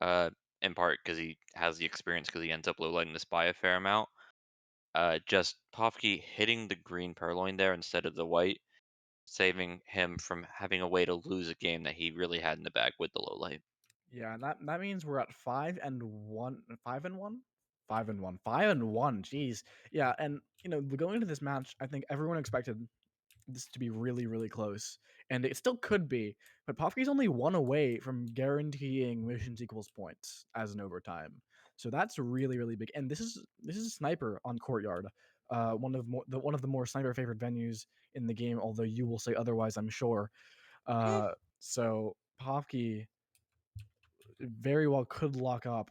In part because he has the experience because he ends up lowlighting the spy a fair amount. Just Pofke hitting the green purloin there instead of the white, saving him from having a way to lose a game that he really had in the bag with the lowlight. Yeah, and that means we're at 5-1, 5-1, 5-1, 5-1. Jeez, yeah, and going into this match, I think everyone expected this to be really, really close, and it still could be. But Pofke's only one away from guaranteeing missions equals points as an overtime, so that's really, really big. And this is Sniper on Courtyard, one of the more Sniper favorite venues in the game. Although you will say otherwise, I'm sure. So Pofke very well could lock up,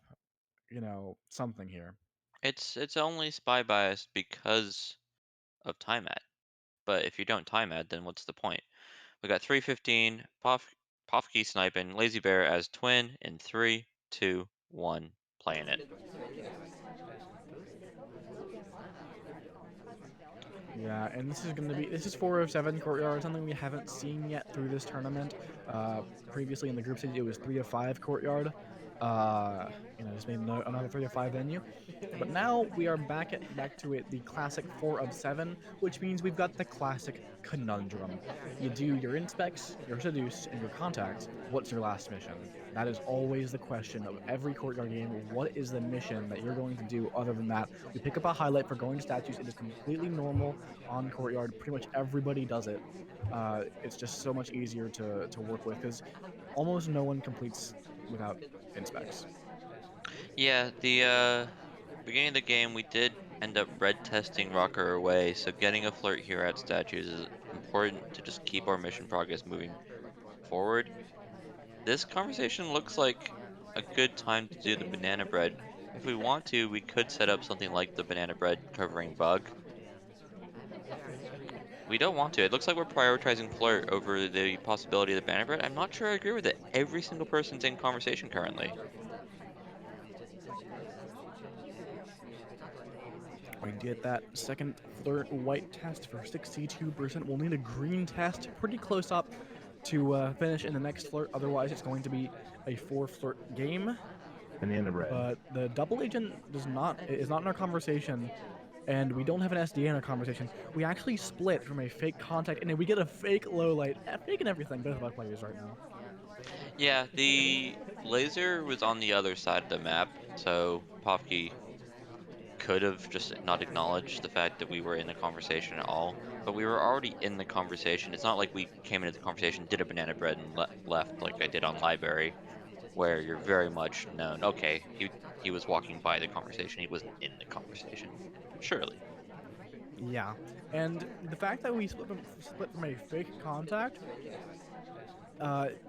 something here. It's only spy bias because of time at. But if you don't time at, then what's the point? We got 315, Pofke sniping, Lazy Bear as twin in 3, 2, 1, playing it. Yeah, and this is 407 Courtyard, something we haven't seen yet through this tournament. Previously in the group stage, it was 3-5 Courtyard. Just made another 3-5 venue. But now we are back to it, the classic 4 of 7, which means we've got the classic conundrum. You do your inspects, your seduce, and your contact. What's your last mission? That is always the question of every Courtyard game. What is the mission that you're going to do other than that? We pick up a highlight for going to statues. It is completely normal on Courtyard. Pretty much everybody does it. It's just so much easier to work with because almost no one completes without inspects. Yeah, the beginning of the game we did end up red testing Rocker away, so getting a flirt here at statues is important to just keep our mission progress moving forward. This conversation looks like a good time to do the banana bread. If we want to, we could set up something like the banana bread covering bug. We don't want to. It looks like we're prioritizing flirt over the possibility of the banana bread. I'm not sure I agree with it. Every single person's in conversation currently. We get that second flirt white test for 62%. We'll need a green test pretty close up to finish in the next flirt. Otherwise, it's going to be a 4-flirt game. Banana bread. But the double agent is not in our conversation, and we don't have an SDA in our conversation. We actually split from a fake contact, and then we get a fake low light, fake and everything. Both of our players right now. Yeah, the laser was on the other side of the map, so Pofke could have just not acknowledged the fact that we were in the conversation at all. But we were already in the conversation. It's not like we came into the conversation, did a banana bread, and left like I did on Library, where you're very much known. Okay, he was walking by the conversation. He wasn't in the conversation. Surely. Yeah, and the fact that we split from a fake contact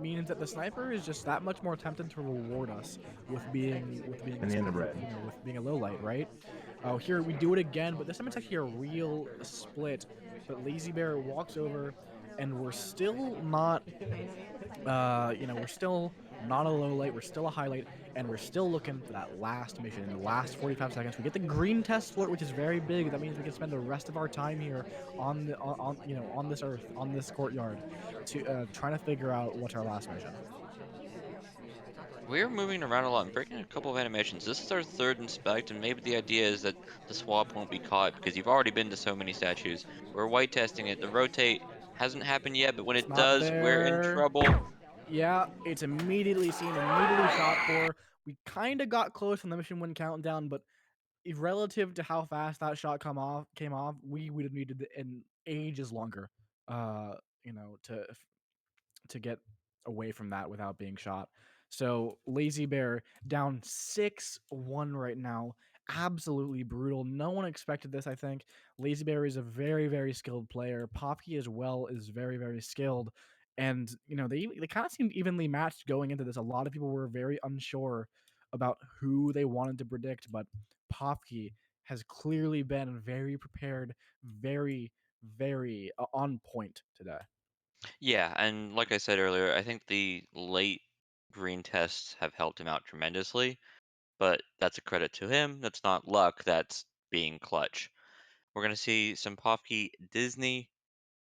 means that the sniper is just that much more tempted to reward us with being Banana bread. with being a low light, right? Oh, here we do it again, but this time it's actually a real split. But Lazy Bear walks over, and we're still not, we're still not a low light. We're still a highlight, and we're still looking for that last mission in the last 45 seconds. We get the green test flirt, which is very big. That means we can spend the rest of our time here on this earth, on this courtyard, to trying to figure out what's our last mission. we're moving around a lot and breaking a couple of animations. This is our third inspect, and maybe the idea is that the swap won't be caught because you've already been to so many statues. We're white testing it. The rotate hasn't happened yet, but when It's it not does, we're in there. trouble. Yeah, it's immediately seen, immediately shot for. We kind of got close on the mission win countdown, but relative to how fast that shot came off, we would have needed an ages longer, you know, to get away from that without being shot. So Lazy Bear down 6-1 right now. Absolutely brutal. No one expected this, I think. Lazy Bear is a very, very skilled player. Poffkey as well is very, very skilled. And, you know, they kind of seemed evenly matched going into this. A lot of people were very unsure about who they wanted to predict, but Poffkey has clearly been very prepared, very, very on point today. Yeah, and like I said earlier, I think the late green tests have helped him out tremendously, but that's a credit to him. That's not luck, that's being clutch. We're going to see some Pofke Disney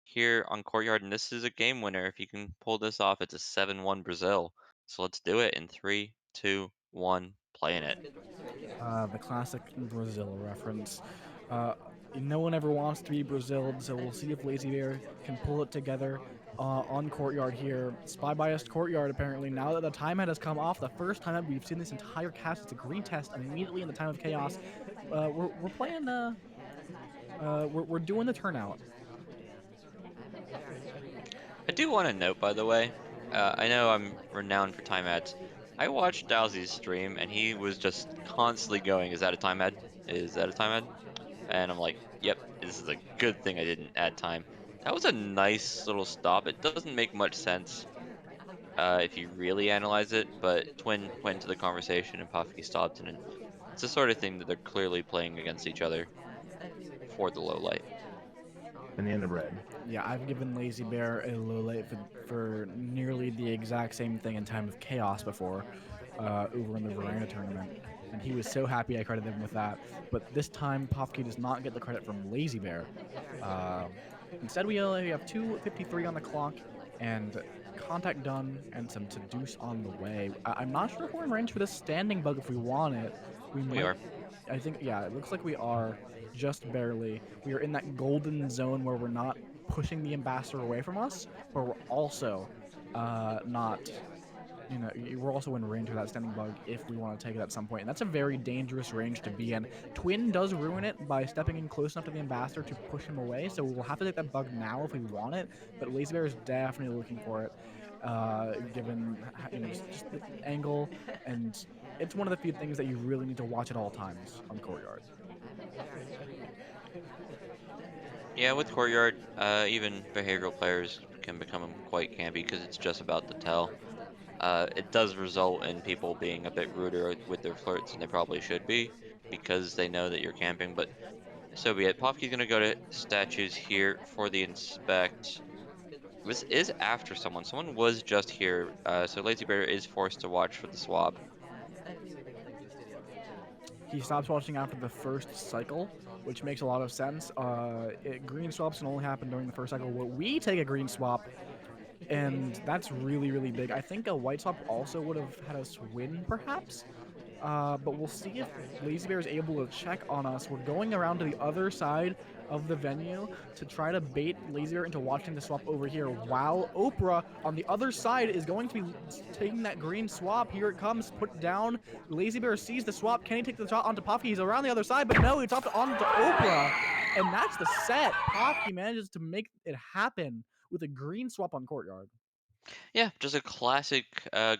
here on Courtyard, and this is a game winner. If you can pull this off, it's a 7-1 Brazil. So let's do it in 3, 2, 1, playing it. The classic Brazil reference. No one ever wants to be Brazil, so we'll see if Lazy Bear can pull it together on Courtyard here. Spy biased Courtyard, apparently. Now that the timeout has come off, the first time that we've seen this entire cast, it's a green test immediately in the time of chaos. We're playing, we're doing the turnout. I do want to note, by the way, I know I'm renowned for time ads. I watched Dowsey's stream, and he was just constantly going, "Is that a time ad? Is that a time ad?" And I'm like, "Yep, this is a good thing I didn't add time." That was a nice little stop. It doesn't make much sense if you really analyze it, but Twin went into the conversation and Pofke stopped, and it's the sort of thing that they're clearly playing against each other for the low light. Banana bread. Yeah, I've given Lazy Bear a low light for nearly the exact same thing in Time of Chaos before, over in the Veranda tournament, and he was so happy I credited him with that. But this time, Poffkey does not get the credit from Lazy Bear. Instead, we only have 2:53 on the clock, and contact done, and some to deuce on the way. I'm not sure if we're in range for this standing bug if we want it. We We might. are. I think, yeah, it looks like we are just barely. We are in that golden zone where we're not pushing the ambassador away from us, but we're also not, you know, we're also in range for that standing bug if we want to take it at some point. And that's a very dangerous range to be in. Twin does ruin it by stepping in close enough to the ambassador to push him away, so we'll have to take that bug now if we want it, but Lazy Bear is definitely looking for it, given, you know, just the angle, and it's one of the few things that you really need to watch at all times on Courtyard. Yeah, with Courtyard, even behavioral players can become quite campy because it's just about the tell. It does result in people being a bit ruder with their flirts than they probably should be because they know that you're camping, but so be it. Pofke's gonna go to statues here for the inspect. This is after someone. Someone was just here, so Lazy Bear is forced to watch for the swap. He stops watching after the first cycle, which makes a lot of sense. Green swaps can only happen during the first cycle. Well, we take a green swap, and that's really, really big. I think a white swap also would have had us win, perhaps. But we'll see if Lazy Bear is able to check on us. We're going around to the other side of the venue to try to bait Lazy Bear into watching the swap over here, while Oprah on the other side is going to be taking that green swap. Here it comes, put down. Lazy Bear sees the swap. Can he take the shot onto Poffkey? He's around the other side, but no, it's off onto Oprah. And that's the set. Poffkey manages to make it happen with a green swap on Courtyard. Yeah, just a classic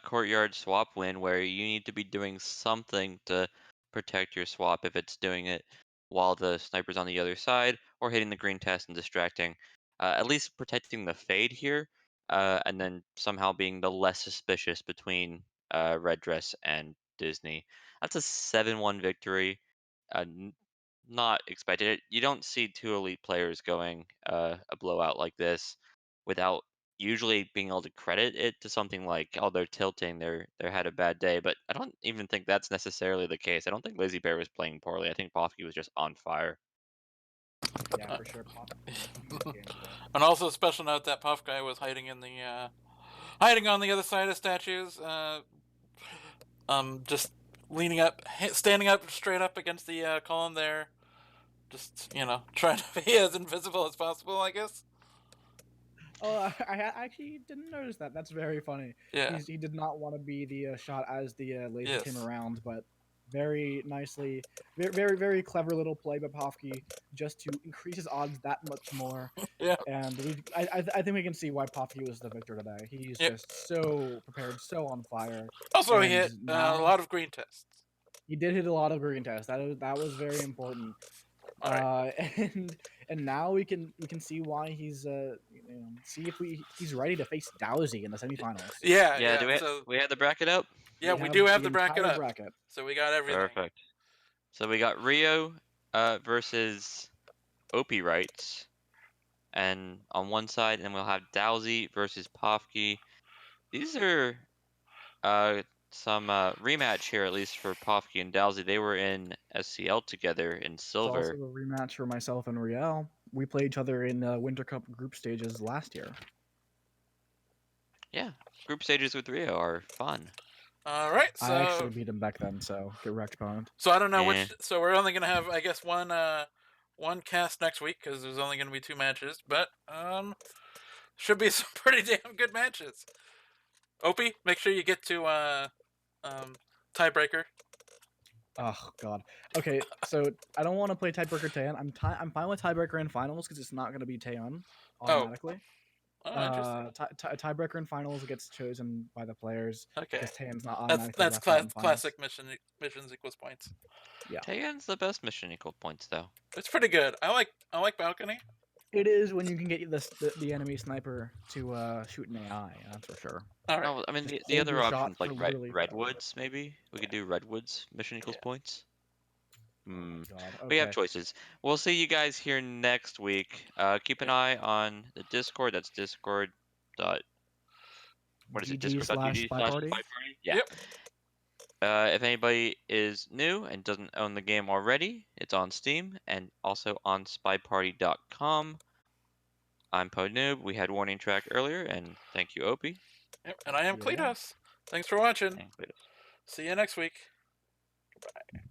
Courtyard swap win where you need to be doing something to protect your swap if it's doing it while the sniper's on the other side or hitting the green test and distracting. At least protecting the fade here, and then somehow being the less suspicious between Red Dress and Disney. That's a 7-1 victory. Not expected it. You don't see two elite players going a blowout like this without usually being able to credit it to something like, oh, they're tilting, they had a bad day. But I don't even think that's necessarily the case. I don't think Lazy Bear was playing poorly. I think Poffkey was just on fire. Yeah, for sure. And also a special note that Puff Guy was hiding in the hiding on the other side of statues. Just leaning up, standing up straight up against the column there. Just, trying to be as invisible as possible, I guess. Oh, I actually didn't notice that. That's very funny. Yeah. He did not want to be the shot as the laser came Yes. around, but very nicely, very clever little play by Poffkey just to increase his odds that much more. Yeah. And I think we can see why Poffkey was the victor today. He's Yep. just so prepared, so on fire. Also, he And hit a now- lot of green tests. He did hit a lot of green tests. That was very important. All right. And now we can see why he's see if he's ready to face Dowsey in the semifinals. Yeah. Yeah, So we had the bracket up? yeah, we do have the bracket entire up. bracket. So we got everything. Perfect. So we got Rio versus Opie Rights. And on one side, and we'll have Dowsey versus Poffkey. These are some rematch here, at least for Poffkey and Dowsey. They were in SCL together in It's silver. also a rematch for myself and Riel. We played each other in Winter Cup group stages last year. Yeah, group stages with Rio are fun. All right. So I actually beat him back then, so get wrecked, opponent. So I don't know Eh. which. So we're only gonna have, I guess, one cast next week because there's only gonna be 2 matches. But should be some pretty damn good matches. Opie, make sure you get to tiebreaker. Oh God. Okay, so I don't want to play tiebreaker Taeyeon. I'm fine with tiebreaker in finals because it's not going to be Taeyeon automatically. Oh, interesting. Tiebreaker in finals gets chosen by the players Okay. because Taeyeon's not automatically That's left out in finals. classic missions equals points. Yeah. Taeyeon's the best mission equal points though. It's pretty good. I like balcony. It is when you can get the enemy sniper to shoot an AI. That's for sure. All right. No, I mean Just the hold other your shot options like for literally forever. Redwoods maybe. We could do Redwoods mission equals points. God, We have okay. choices. We'll see you guys here next week. Keep an eye on the Discord. That's Discord. What is it? Discord.gg/SpyParty. GG/SpyParty. Yeah. Yep. If anybody is new and doesn't own the game already, it's on Steam and also on SpyParty.com. I'm Pwndnoob. We had warning track earlier, and thank you, Opie. Yep. And I am Yeah. Kledos. Thanks for watching. And Cletus. See you next week. Goodbye.